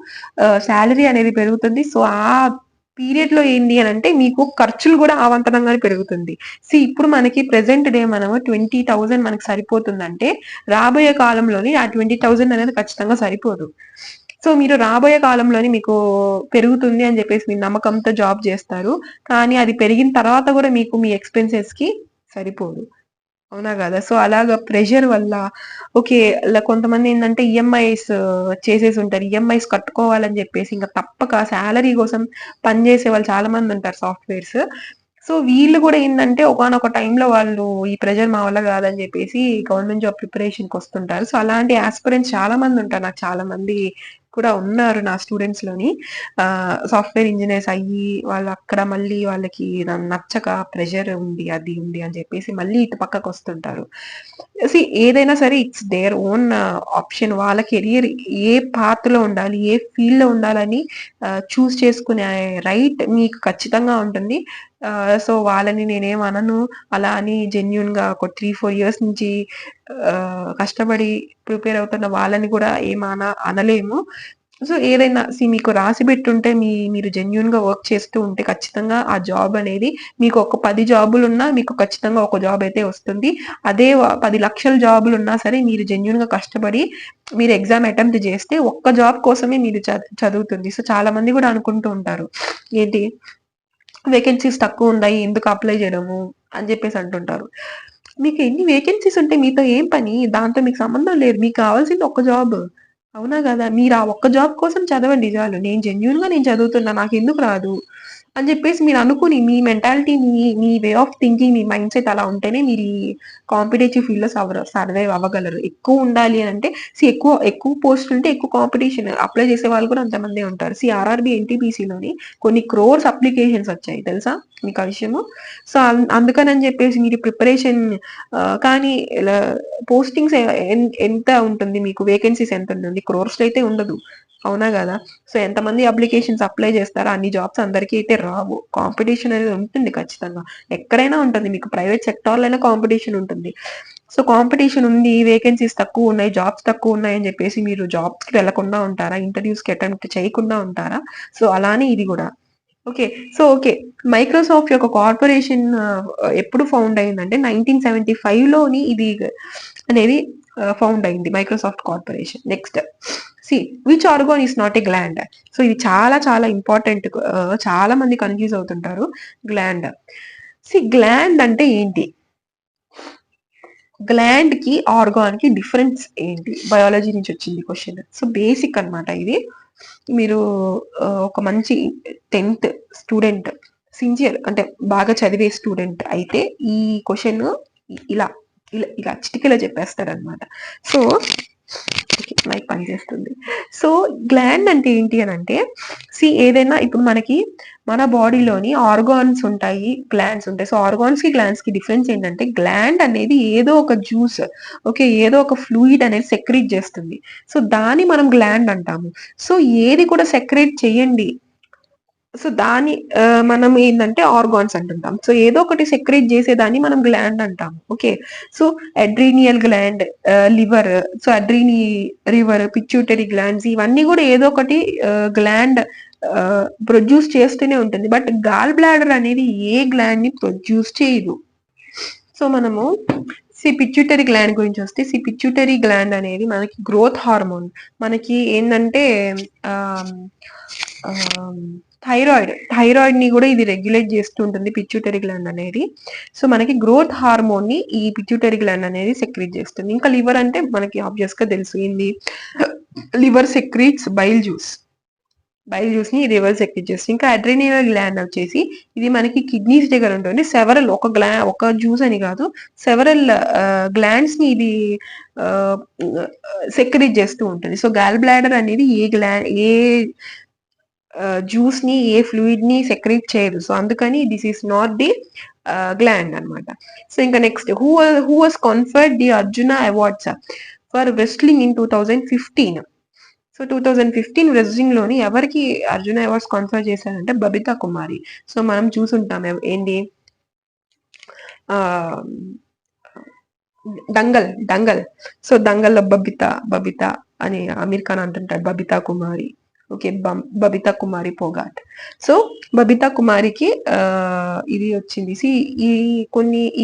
సాలరీ అనేది పెరుగుతుంది. సో, ఆ పీరియడ్‌లో ఏంటి అనంటే మీకు ఖర్చులు గూడా అవాంతరంగానే పెరుగుతుంది. ఇప్పుడు మనకి ప్రెజెంట్ డే మనము 20,000 మనకు సరిపోతుందంటే రాబోయే కాలంలోని ఆ 20,000 అనేది ఖచ్చితంగా సరిపోదు. సో, మీరు రాబోయే కాలంలోని మీకు పెరుగుతుంది అని జెప్పేసి మీరు నమ్మకంతో జాబ్ జేస్తారు. కానీ అది పెరిగిన తర్వాత గూడా మీకు మీ ఎక్స్‌పెన్సెస్‌కి సరిపోదు. అవునా గదా! సో, అలాగా ప్రెషర్ వల్ల ఓకే. కొంతమందేందంటే ఈఎంఐస్ చేసేసుంటారు. ఈఎంఐస్ కట్టుకోవాలని జెప్పేసి ఇంక తప్పక సాలరీ కోసం పని జేసేవాళ్ళు చాలా మందుంటారు సాఫ్ట్‌వేర్స్. సో, వీళ్ళు గూడా ఏందంటే ఒకానొక టైంలో వాళ్ళు ఈ ప్రెషర్ మా వల్ల గాదని జెప్పేసి గవర్నమెంట్ జాబ్ ప్రిపరేషన్‌కొస్తుంటారు. సో, అలాంటి యాస్పిరెంట్స్ చాలా మందుంటారు. నాకు చాలా మంది కూడా ఉన్నారు నా స్టూడెంట్స్‌లోని. సాఫ్ట్‌వేర్ ఇంజినీర్స్ అయ్యి వాళ్ళక్కడ మళ్ళీ వాళ్ళకి నచ్చక ప్రెషర్ ఉంది, అది ఉంది అని జెప్పేసి మళ్ళీ ఇటు పక్కకొస్తుంటారు. ఏదైనా సరే ఇట్స్ దేర్ ఓన్ ఆప్షన్. వాళ్ళ కెరియర్ ఏ పాత్‌లో ఉండాలి, ఏ ఫీల్డ్‌లో ఉండాలని చూజ్ చేసుకునే రైట్ మీకు ఖచ్చితంగా ఉంటుంది. సో, వాళ్ళని నేనేమనను. అలా అని జెన్యూన్‌గా ఒక 3, 4 ఇయర్స్ నుంచి కష్టపడి ప్రిపేర్ అవుతున్న వాళ్ళని కూడా అనలేము. సో, ఏదైనా మీకు రాసిబెట్టుంటే మీరు జెన్యూన్‌గా వర్క్ చేస్తూ ఉంటే ఖచ్చితంగా ఆ జాబ్ అనేది మీకు ఒక 10 జాబులున్నా మీకు ఖచ్చితంగా ఒక జాబ్ అయితే వస్తుంది. అదే 10 లక్షల జాబులున్నా సరే మీరు జెన్యూన్‌గా కష్టపడి మీరు ఎగ్జామ్ అటెంప్ట్ చేస్తే ఒక్క జాబ్ కోసమే మీరు చదువుతుంది. సో, చాలా మంది కూడా అనుకుంటూ ఉంటారు. ఏంటి వేకెన్సీస్ తక్కువున్నాయి. ఎందుకు అప్లై చేయడము అని జెప్పేసి అంటుంటారు. మీకు ఎన్ని వేకెన్సీస్ ఉంటే మీతో ఏం పని? దాంతో మీకు సంబంధం లేదు. మీకు కావాల్సింది ఒక్క జాబ్. అవునా గదా! మీరు ఆ ఒక్క జాబ్ కోసం చదవండి చాలు. నేను జెన్యూన్‌గా చదువుతున్నా. నాకెందుకు రాదు? అని చెప్పేసి మీరు అనుకుని మీ మెంటాలిటీ, మీ వే ఆఫ్ థింకింగ్, మీ మైండ్ సెట్ అలా ఉంటేనే మీరు ఈ కాంపిటేటివ్ ఫీల్డ్ లో సర్వైవ్ అవ్వగలరు. ఎక్కువ ఉండాలి అని అంటే ఎక్కువ ఎక్కువ పోస్టులు ఉంటే ఎక్కువ కాంపిటీషన్, అప్లై చేసే వాళ్ళు కూడా అంతమందే ఉంటారు. ఆర్ఆర్బి ఎన్టీపీసీలోని కొన్ని క్రోర్స్ అప్లికేషన్స్ వచ్చాయి తెలుసా మీకు ఆ విషయము. సో అందుకని చెప్పేసి మీరు ప్రిపరేషన్, కానీ పోస్టింగ్స్ ఎంత ఉంటుంది, మీకు వేకెన్సీస్ ఎంత ఉంటుంది, క్రోర్స్ లో అయితే ఉండదు, అవునా కదా. సో ఎంతమంది అప్లికేషన్స్ అప్లై చేస్తారో అన్ని జాబ్స్ అందరికీ అయితే రావు. కాంపిటీషన్ అనేది ఉంటుంది ఖచ్చితంగా, ఎక్కడైనా ఉంటుంది, మీకు ప్రైవేట్ సెక్టార్ అయినా కాంపిటీషన్ ఉంటుంది. సో కాంపిటీషన్ ఉంది, వేకెన్సీస్ తక్కువ ఉన్నాయి, జాబ్స్ తక్కువ ఉన్నాయి అని చెప్పేసి మీరు జాబ్స్ కి వెళ్లకుండా ఉంటారా, ఇంటర్వ్యూస్ కి అటెంప్ట్ చేయకుండా ఉంటారా. సో అలానే ఇది కూడా. ఓకే. సో ఓకే, మైక్రోసాఫ్ట్ యొక్క కార్పొరేషన్ ఎప్పుడు ఫౌండ్ అయిందంటే 1975 లోని ఇది అనేది ఫౌండ్ అయింది, Microsoft corporation. Next see which organ is not a gland. So ఇది చాలా చాలా ఇంపార్టెంట్, చాలా మంది కన్ఫ్యూజ్ అవుతుంటారు. గ్లాండ్, గ్లాండ్ అంటే ఏంటి, గ్లాండ్ కి ఆర్గాన్ కి డిఫరెన్స్ ఏంటి, బయాలజీ నుంచి వచ్చింది క్వశ్చన్. సో బేసిక్ అన్నమాట ఇది. మీరు ఒక మంచి 10th స్టూడెంట్, సిన్సియర్ అంటే బాగా చదివే స్టూడెంట్ అయితే ఈ క్వశ్చన్ ఇలా ఇలా ఇలా చిటికెలా చెప్పేస్తారనమాట. సో మైక్ పనిచేస్తుంది. సో గ్లాండ్ అంటే ఏంటి అని అంటే, ఏదైనా ఇప్పుడు మనకి మన బాడీలోని ఆర్గాన్స్ ఉంటాయి, గ్లాండ్స్ ఉంటాయి. సో ఆర్గాన్స్ కి గ్లాండ్స్ కి డిఫరెన్స్ ఏంటంటే, గ్లాండ్ అనేది ఏదో ఒక జ్యూస్, ఓకే, ఏదో ఒక ఫ్లూయిడ్ అనేది సెక్రీట్ చేస్తుంది. సో దాన్ని మనం గ్లాండ్ అంటాము. సో ఏది కూడా సెక్రేట్ చేయండి, సో దాని మనం ఏంటంటే ఆర్గాన్స్ అంటుంటాం. సో ఏదో ఒకటి సెక్రేట్ చేసేదాన్ని మనం గ్లాండ్ అంటాం. Okay. So adrenal gland, liver, so adrenal river, pituitary glands, ఇవన్నీ కూడా ఏదో ఒకటి గ్లాండ్ ప్రొడ్యూస్ చేస్తూనే ఉంటుంది. బట్ గాల్ బ్లాడర్ అనేది ఏ గ్లాండ్ ని ప్రొడ్యూస్ చేయదు. సో మనము పిట్యూటరీ గ్లాండ్ గురించి వస్తే, పిట్యూటరీ గ్లాండ్ అనేది మనకి గ్రోత్ హార్మోన్, మనకి ఏంటంటే థైరాయిడ్ ని కూడా ఇది రెగ్యులేట్ చేస్తూ ఉంటుంది పిట్యూటరీ గ్లాండ్ అనేది. సో మనకి గ్రోత్ హార్మోన్ ని ఈ పిట్యూటరీ గ్లాండ్ అనేది సెక్రీట్ చేస్తుంది. ఇంకా లివర్ అంటే మనకి ఆబ్వియస్ గా తెలుసు ఏంది, లివర్ సెక్రీట్స్ బైల్ జ్యూస్ ని లివర్ సెక్రీట్ చేస్తుంది. ఇంకా అడ్రినల్ గ్లాండ్ వచ్చేసి ఇది మనకి కిడ్నీస్ దగ్గర ఉంటుంది. సెవరల్ ఒక జ్యూస్ అని కాదు, సెవరల్ గ్లాండ్స్ ని ఇది సెక్రీట్ చేస్తూ ఉంటుంది. సో గాల్ బ్లాడర్ అనేది ఏ జ్యూస్ ని, ఏ ఫ్లూయిడ్ ని సెక్రీట్ చేయదు. సో అందుకని this is not the gland అనమాట. సో ఇంకా next, who was conferred the Arjuna awards for wrestling in 2015. So 2015 wrestling లోని ఎవరికి అర్జున అవార్డ్స్ కాన్ఫర్ చేశారంటే బబితా కుమారి. సో మనం చూసుంటాం ఏంటి, డంగల్. సో దంగల్లో బబిత అని అమీర్ ఖాన్ అంటుంటాడు, బబితా కుమారి. ఓకే, బబితా కుమారి పోగాట్. సో బబితా కుమారికి ఇది వచ్చింది.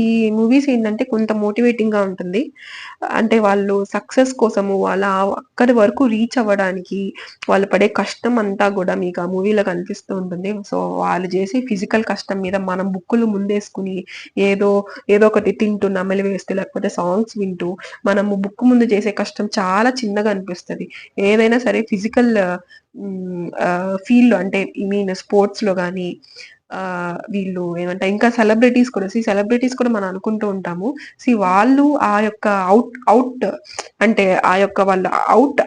ఈ మూవీస్ ఏంటంటే కొంత మోటివేటింగ్ గా ఉంటుంది. అంటే వాళ్ళు సక్సెస్ కోసము, వాళ్ళ అక్కడి వరకు రీచ్ అవ్వడానికి వాళ్ళు పడే కష్టం అంతా కూడా మీకు ఆ మూవీలో కనిపిస్తూ ఉంటుంది. సో వాళ్ళు చేసే ఫిజికల్ కష్టం మీద మనం బుక్కులు ముందేసుకుని ఏదో ఒకటి తింటూ, నమిలి వేస్తూ, లేకపోతే సాంగ్స్ వింటూ మనము బుక్ ముందు చేసే కష్టం చాలా చిన్నగా అనిపిస్తుంది. ఏదైనా సరే ఫిజికల్ ఫీల్డ్ అంటే స్పోర్ట్స్ లో కానీ వీళ్ళు ఏమంటే, ఇంకా సెలబ్రిటీస్ కూడా మనం అనుకుంటూ ఉంటాము. వాళ్ళు ఆ యొక్క అవుట్ అంటే ఆ యొక్క వాళ్ళ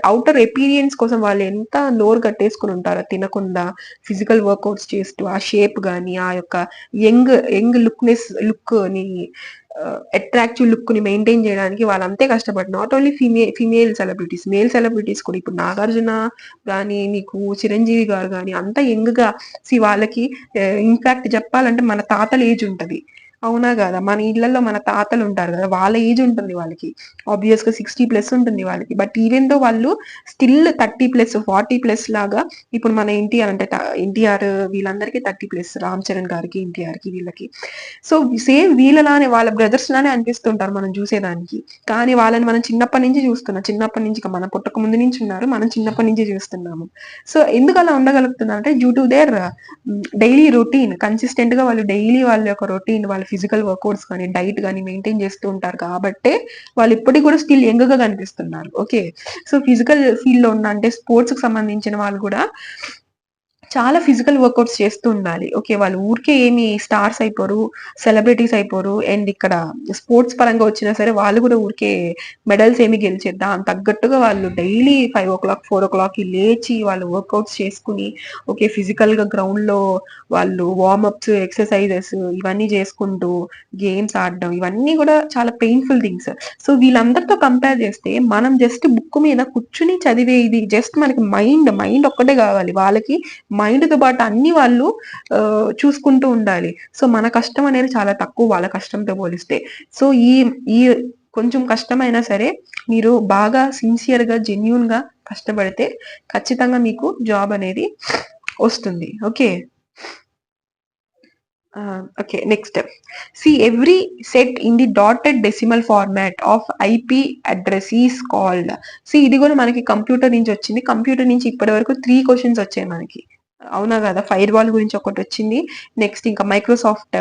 అవుటర్ ఎపీరియన్స్ కోసం వాళ్ళు ఎంత నోరు కట్టేసుకుని ఉంటారో తినకుండా, ఫిజికల్ వర్కౌట్స్ చేస్తూ, ఆ షేప్ గానీ, ఆ యొక్క యంగ్ లుక్ ని, అట్రాక్టివ్ లుక్ ని మెయింటైన్ చేయడానికి వాళ్ళు అంతే కష్టపడి, not only female celebrities, male celebrities కూడా. ఇప్పుడు నాగార్జున గానీ, నీకు చిరంజీవి గారు గానీ అంతా యంగ్ గా, వాళ్ళకి ఇన్ఫాక్ట్ చెప్పాలంటే మన తాతల ఏజ్ ఉంటది, అవునా కదా. మన ఇళ్లలో మన తాతలు ఉంటారు కదా, వాళ్ళ ఏజ్ ఉంటుంది వాళ్ళకి, ఆబ్వియస్ గా 60+ ఉంటుంది వాళ్ళకి. బట్ ఈవెన్ దో వాళ్ళు స్టిల్ 30+, 40+ లాగా. ఇప్పుడు మన ఎన్టీఆర్ వీళ్ళందరికీ 30+, రామ్ చరణ్ గారికి, ఎన్టీఆర్ కి, వీళ్ళకి. సో సేమ్ వీళ్ళలానే, వాళ్ళ బ్రదర్స్ లానే అనిపిస్తుంటారు మనం చూసేదానికి. కానీ వాళ్ళని మనం చిన్నప్పటి నుంచి చూస్తున్నాం, మన పుట్టక ముందు నుంచి ఉన్నారు, మనం చిన్నప్పటి నుంచి చూస్తున్నాము. సో ఎందుకు అలా ఉండగలుగుతున్నారు అంటే, due to their daily routine, consistent గా వాళ్ళు డైలీ వాళ్ళ యొక్క రొటీన్, వాళ్ళ ఫిజికల్ వర్కౌట్స్ కానీ, డైట్ కానీ మెయింటైన్ చేస్తూ ఉంటారు కాబట్టి వాళ్ళు ఇప్పటికి కూడా స్టిల్ యంగ్ గా కనిపిస్తున్నారు. ఓకే. సో ఫిజికల్ ఫీల్డ్ లో ఉన్న, అంటే స్పోర్ట్స్ కి సంబంధించిన వాళ్ళు కూడా చాలా ఫిజికల్ వర్కౌట్స్ చేస్తూ ఉండాలి. ఓకే. వాళ్ళు ఊరికే ఏమి స్టార్స్ అయిపోరు, సెలబ్రిటీస్ అయిపోరు. అండ్ ఇక్కడ స్పోర్ట్స్ పరంగా వచ్చినా సరే వాళ్ళు కూడా ఊరికే మెడల్స్ ఏమి గెలిచేద్దా దానికి తగ్గట్టుగా వాళ్ళు డైలీ 5:00, 4:00కి లేచి వాళ్ళు వర్కౌట్స్ చేసుకొని, ఓకే. ఫిజికల్‌గా గ్రౌండ్‌లో వాళ్ళు వార్మప్స్, ఎక్సర్‌సైజెస్ ఇవన్నీ చేసుకుంటూ గేమ్స్ ఆడడం ఇవన్నీ కూడా చాలా పెయిన్‌ఫుల్ థింగ్స్. సో వీళ్ళందరితో కంపేర్ చేస్తే మనం జస్ట్ బుక్ మీద కూర్చుని చదివేది జస్ట్ మనకి మైండ్ ఒక్కటే కావాలి. వాళ్ళకి మైండ్‌తో పాటు అన్ని వాళ్ళు చూసుకుంటూ ఉండాలి. సో మన కష్టం అనేది చాలా తక్కువ వాళ్ళ కష్టంతో పోలిస్తే. సో ఈ ఈ కొంచెం కష్టమైనా సరే మీరు బాగా సిన్సియర్‌గా, జెన్యూన్‌గా కష్టపడితే ఖచ్చితంగా మీకు జాబ్ అనేది వస్తుంది. Okay. Okay. Next. See every set in the dotted decimal format of IP address is called. ఇది కూడా మనకి కంప్యూటర్ నుంచి వచ్చింది. కంప్యూటర్ నుంచి ఇప్పటి వరకు 3 క్వెషన్స్ వచ్చాయి మనకి. అవునా కదా! ఫైర్ వాల్ గురించి ఒకటొచ్చింది. నెక్స్ట్ ఇంకా మైక్రోసాఫ్ట్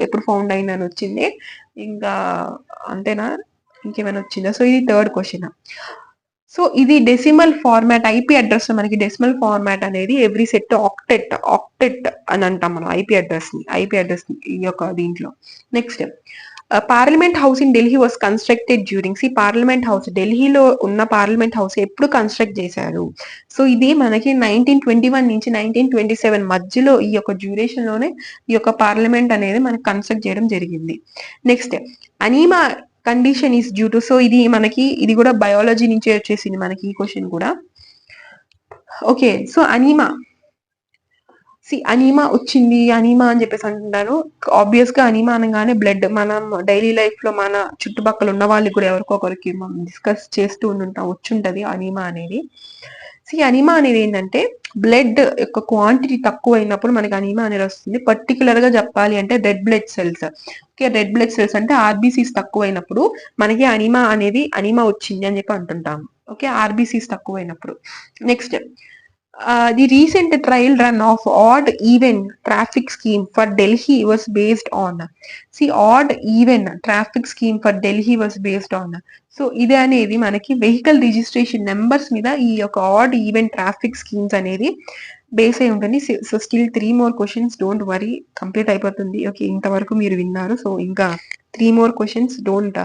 ఎప్పుడు ఫౌండ్ అయిందని వచ్చింది. ఇంకా అంతేనా? ఇంకేమైనా వచ్చిందా? సో ఇది థర్డ్ క్వెషన్. సో ఇది డెసిమల్ ఫార్మాట్ ఐపీ అడ్రస్ మనకి డెసిమల్ ఫార్మాట్ అనేది ఎవ్రీ సెట్ ఆక్టెట్ అని అంటాం మనం ఐపీ అడ్రస్ ని ఈ యొక్క దీంట్లో. Next parliament house in Delhi was constructed during parliament house ఢిల్లీలో ఉన్న పార్లమెంట్ హౌస్ ఎప్పుడు కన్స్ట్రక్ట్ చేశారు? సో ఇది మనకి 1921 నుంచి 1927 మధ్యలో ఈ యొక్క డ్యూరేషన్ లోనే ఈ యొక్క పార్లమెంట్ అనేది మనకి కన్స్ట్రక్ట్ చేయడం జరిగింది. Next anaemia condition is due to. So ఇది కూడా బయాలజీ నుంచే వచ్చేసింది మనకి ఈ క్వశ్చన్ కూడా. ఓకే. సో అనీమా వచ్చింది అనీమా అని చెప్పేసి అంటున్నారు. ఆబ్వియస్ గా అనీమా అనగానే బ్లడ్ మనం డైలీ లైఫ్ లో మన చుట్టుపక్కల ఉన్న వాళ్ళకి కూడా ఎవరికొకరికి మనం డిస్కస్ చేస్తూ ఉంటాం వచ్చుంటది అనీమా అనేది. అనీమా అనేది ఏంటంటే బ్లడ్ యొక్క క్వాంటిటీ తక్కువ అయినప్పుడు మనకి అనీమా అనేది వస్తుంది. పర్టికులర్ గా చెప్పాలి అంటే red blood cells. Okay. Red blood cells అంటే ఆర్బీసీస్ తక్కువ అయినప్పుడు మనకి అనీమా వచ్చింది అని చెప్పి అంటుంటాం. ఓకే. ఆర్బీసీస్ తక్కువ అయినప్పుడు. Next the recent trial run of odd even traffic scheme for Delhi was based on. Odd even traffic scheme for Delhi was based on. So ఇది అనేది మనకి వెహికల్ రిజిస్ట్రేషన్ నెంబర్స్ మీద ఈ యొక్క ఆడ్ ఈవెంట్ ట్రాఫిక్ స్కీమ్స్ అనేది base అయి ఉంటుంది. So still 3 more questions, don't worry, complete అయిపోతుంది. ఓకే. ఇంతవరకు మీరు విన్నారు. సో ఇంకా 3 more క్వశ్చన్స్, డోంట్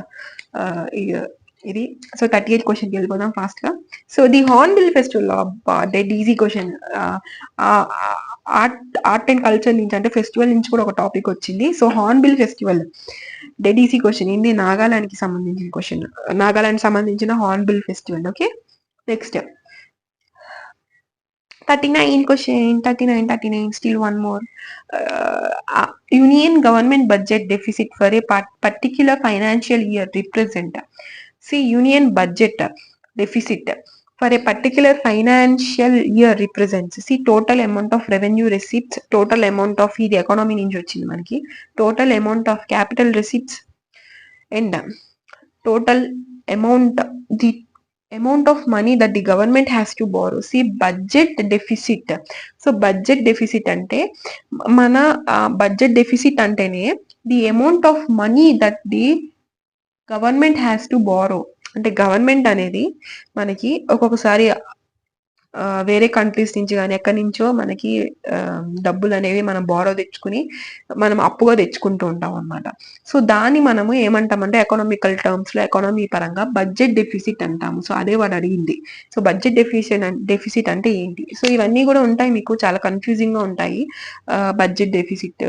ఇది. సో 38 క్వశ్చన్కి వెళ్ళిపోదాం ఫాస్ట్ గా. So the Hornbill festival dead easy question. Art and culture నుంచి అంటే ఫెస్టివల్ నుంచి కూడా ఒక టాపిక్ వచ్చింది. So Hornbill festival dead easy question. ఇది నాగాలాండ్ కి సంబంధించిన క్వశ్చన్. నాగాలాండ్ సంబంధించిన Hornbill festival. Okay. Next 39 question, 39, still one more. Union government budget deficit for a particular financial year represent. Union budget deficit for a particular financial year represents total amount of revenue receipts, total amount of the economy నుంచి వచ్చింది మనకి, total amount of capital receipts and total amount of money that the government has to borrow. Budget deficit. So budget deficit ante mana budget deficit antene the amount of money that the government has to borrow. అంటే government అనేది మనకి ఒక్కొక్కసారి వేరే countries నుంచి కానీ ఎక్కడి నుంచో మనకి డబ్బులు అనేవి మనం బారో తెచ్చుకుని మనం అప్పుగా తెచ్చుకుంటూ ఉంటాం అనమాట. సో దాన్ని మనము ఏమంటామంటే ఎకనామికల్ టర్మ్స్ లో ఎకానమీ పరంగా బడ్జెట్ డెఫిసిట్ అంటాము. సో అదే వాడు అడిగింది. సో బడ్జెట్ డెఫిసిట్ అంటే ఏంటి? సో ఇవన్నీ కూడా ఉంటాయి, మీకు చాలా కన్ఫ్యూజింగ్ గా ఉంటాయి. బడ్జెట్ డెఫిసిట్,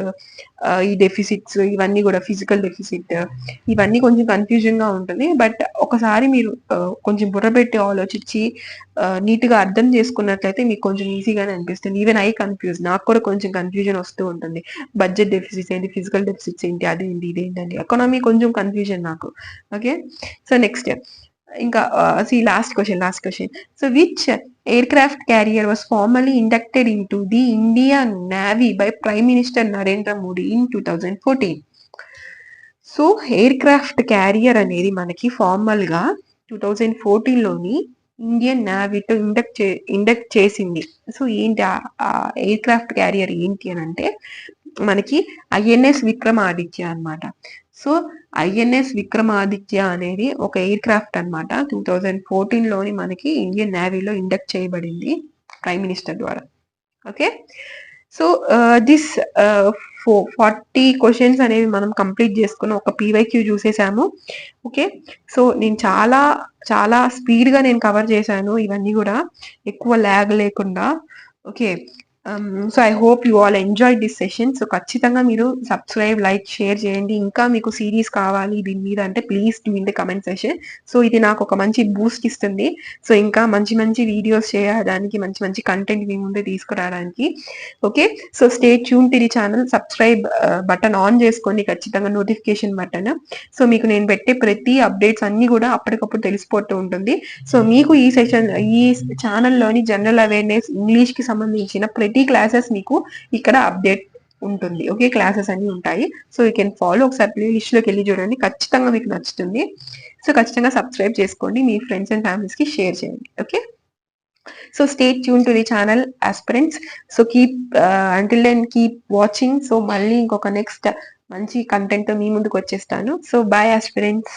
ఈ డెఫిసిట్స్ ఇవన్నీ కూడా, ఫిజికల్ డెఫిసిట్ ఇవన్నీ కొంచెం కన్ఫ్యూజింగ్ గా ఉంటుంది. బట్ ఒకసారి మీరు కొంచెం బుర్ర పెట్టి ఆలోచించి నీట్ గా అర్థం చేసుకున్నట్లయితే మీకు కొంచెం ఈజీగానే అనిపిస్తుంది. ఈవెన్ ఐ కన్ఫ్యూజ్, నాకు కూడా కొంచెం కన్ఫ్యూజన్ వస్తూ ఉంటుంది. బడ్జెట్ డెఫిసిట్స్ ఏంటి, ఫిజికల్ డెఫిసిట్స్ ఏంటి, అదేంటి ఇదేంటండి, ఎకానమీ కొంచెం కన్ఫ్యూజన్ నాకు. ఓకే. సో నెక్స్ట్ ఇంకా last question. So which aircraft carrier was formally inducted into the Indian Navy by Prime Minister Narendra Modi in 2014. So air craft carrier అనేది మనకి formal గా 2014 లోని ఇండియన్ నేవీతో ఇండక్ట్ చేసింది. So ఏంటి ఆ air craft carrier ఏంటి అని అంటే మనకి ఐఎన్ఎస్ విక్రమాదిత్య అనమాట. సో ఐఎన్ఎస్ విక్రమాదిత్య అనేది ఒక ఎయిర్ క్రాఫ్ట్ అనమాట. 2014 లోని మనకి ఇండియన్ నేవీలో ఇండక్ట్ చేయబడింది ప్రైమ్ మినిస్టర్ ద్వారా. ఓకే. సో దిస్ 40 క్వశ్చన్స్ అనేవి మనం కంప్లీట్ చేసుకుని ఒక పీవైక్యూ చూసేసాము. ఓకే. సో నేను చాలా చాలా స్పీడ్గా నేను కవర్ చేశాను ఇవన్నీ కూడా, ఎక్కువ ల్యాగ్ లేకుండా. Okay. So I hope you all enjoy this session. So ఖచ్చితంగా మీరు సబ్స్క్రైబ్, లైక్, షేర్ చేయండి. ఇంకా మీకు సిరీస్ కావాలి దీని మీద అంటే please do in the comment session. So ఇది నాకు ఒక మంచి బూస్ట్ ఇస్తుంది. సో ఇంకా మంచి మంచి వీడియోస్ చేయడానికి, మంచి మంచి కంటెంట్ మీ ముందే తీసుకురావడానికి. Okay. So stay tune to the channel. Subscribe button on చేసుకోండి ఖచ్చితంగా, నోటిఫికేషన్ బటన్. సో మీకు నేను పెట్టే ప్రతి అప్డేట్స్ అన్ని కూడా అప్పటికప్పుడు తెలిసిపోతూ ఉంటుంది. సో మీకు ఈ సెషన్, ఈ ఛానల్లోని జనరల్ అవేర్నెస్, ఇంగ్లీష్ కి సంబంధించిన ప్రతి క్లాసెస్ మీకు ఇక్కడ అప్డేట్ ఉంటుంది. ఓకే. క్లాసెస్ అన్ని ఉంటాయి. So you can follow. ఒకసారి ప్లే లిస్ట్ లోకి వెళ్ళి చూడండి, ఖచ్చితంగా మీకు నచ్చుతుంది. సో ఖచ్చితంగా సబ్స్క్రైబ్ చేసుకోండి, మీ ఫ్రెండ్స్ అండ్ ఫ్యామిలీస్ కి షేర్ చేయండి. Okay. So stay tune to the channel aspirants. So keep until then keep watching. So మళ్ళీ ఇంకొక నెక్స్ట్ మంచి కంటెంట్ తో మీ ముందుకు వచ్చేస్తాను. So bye aspirants.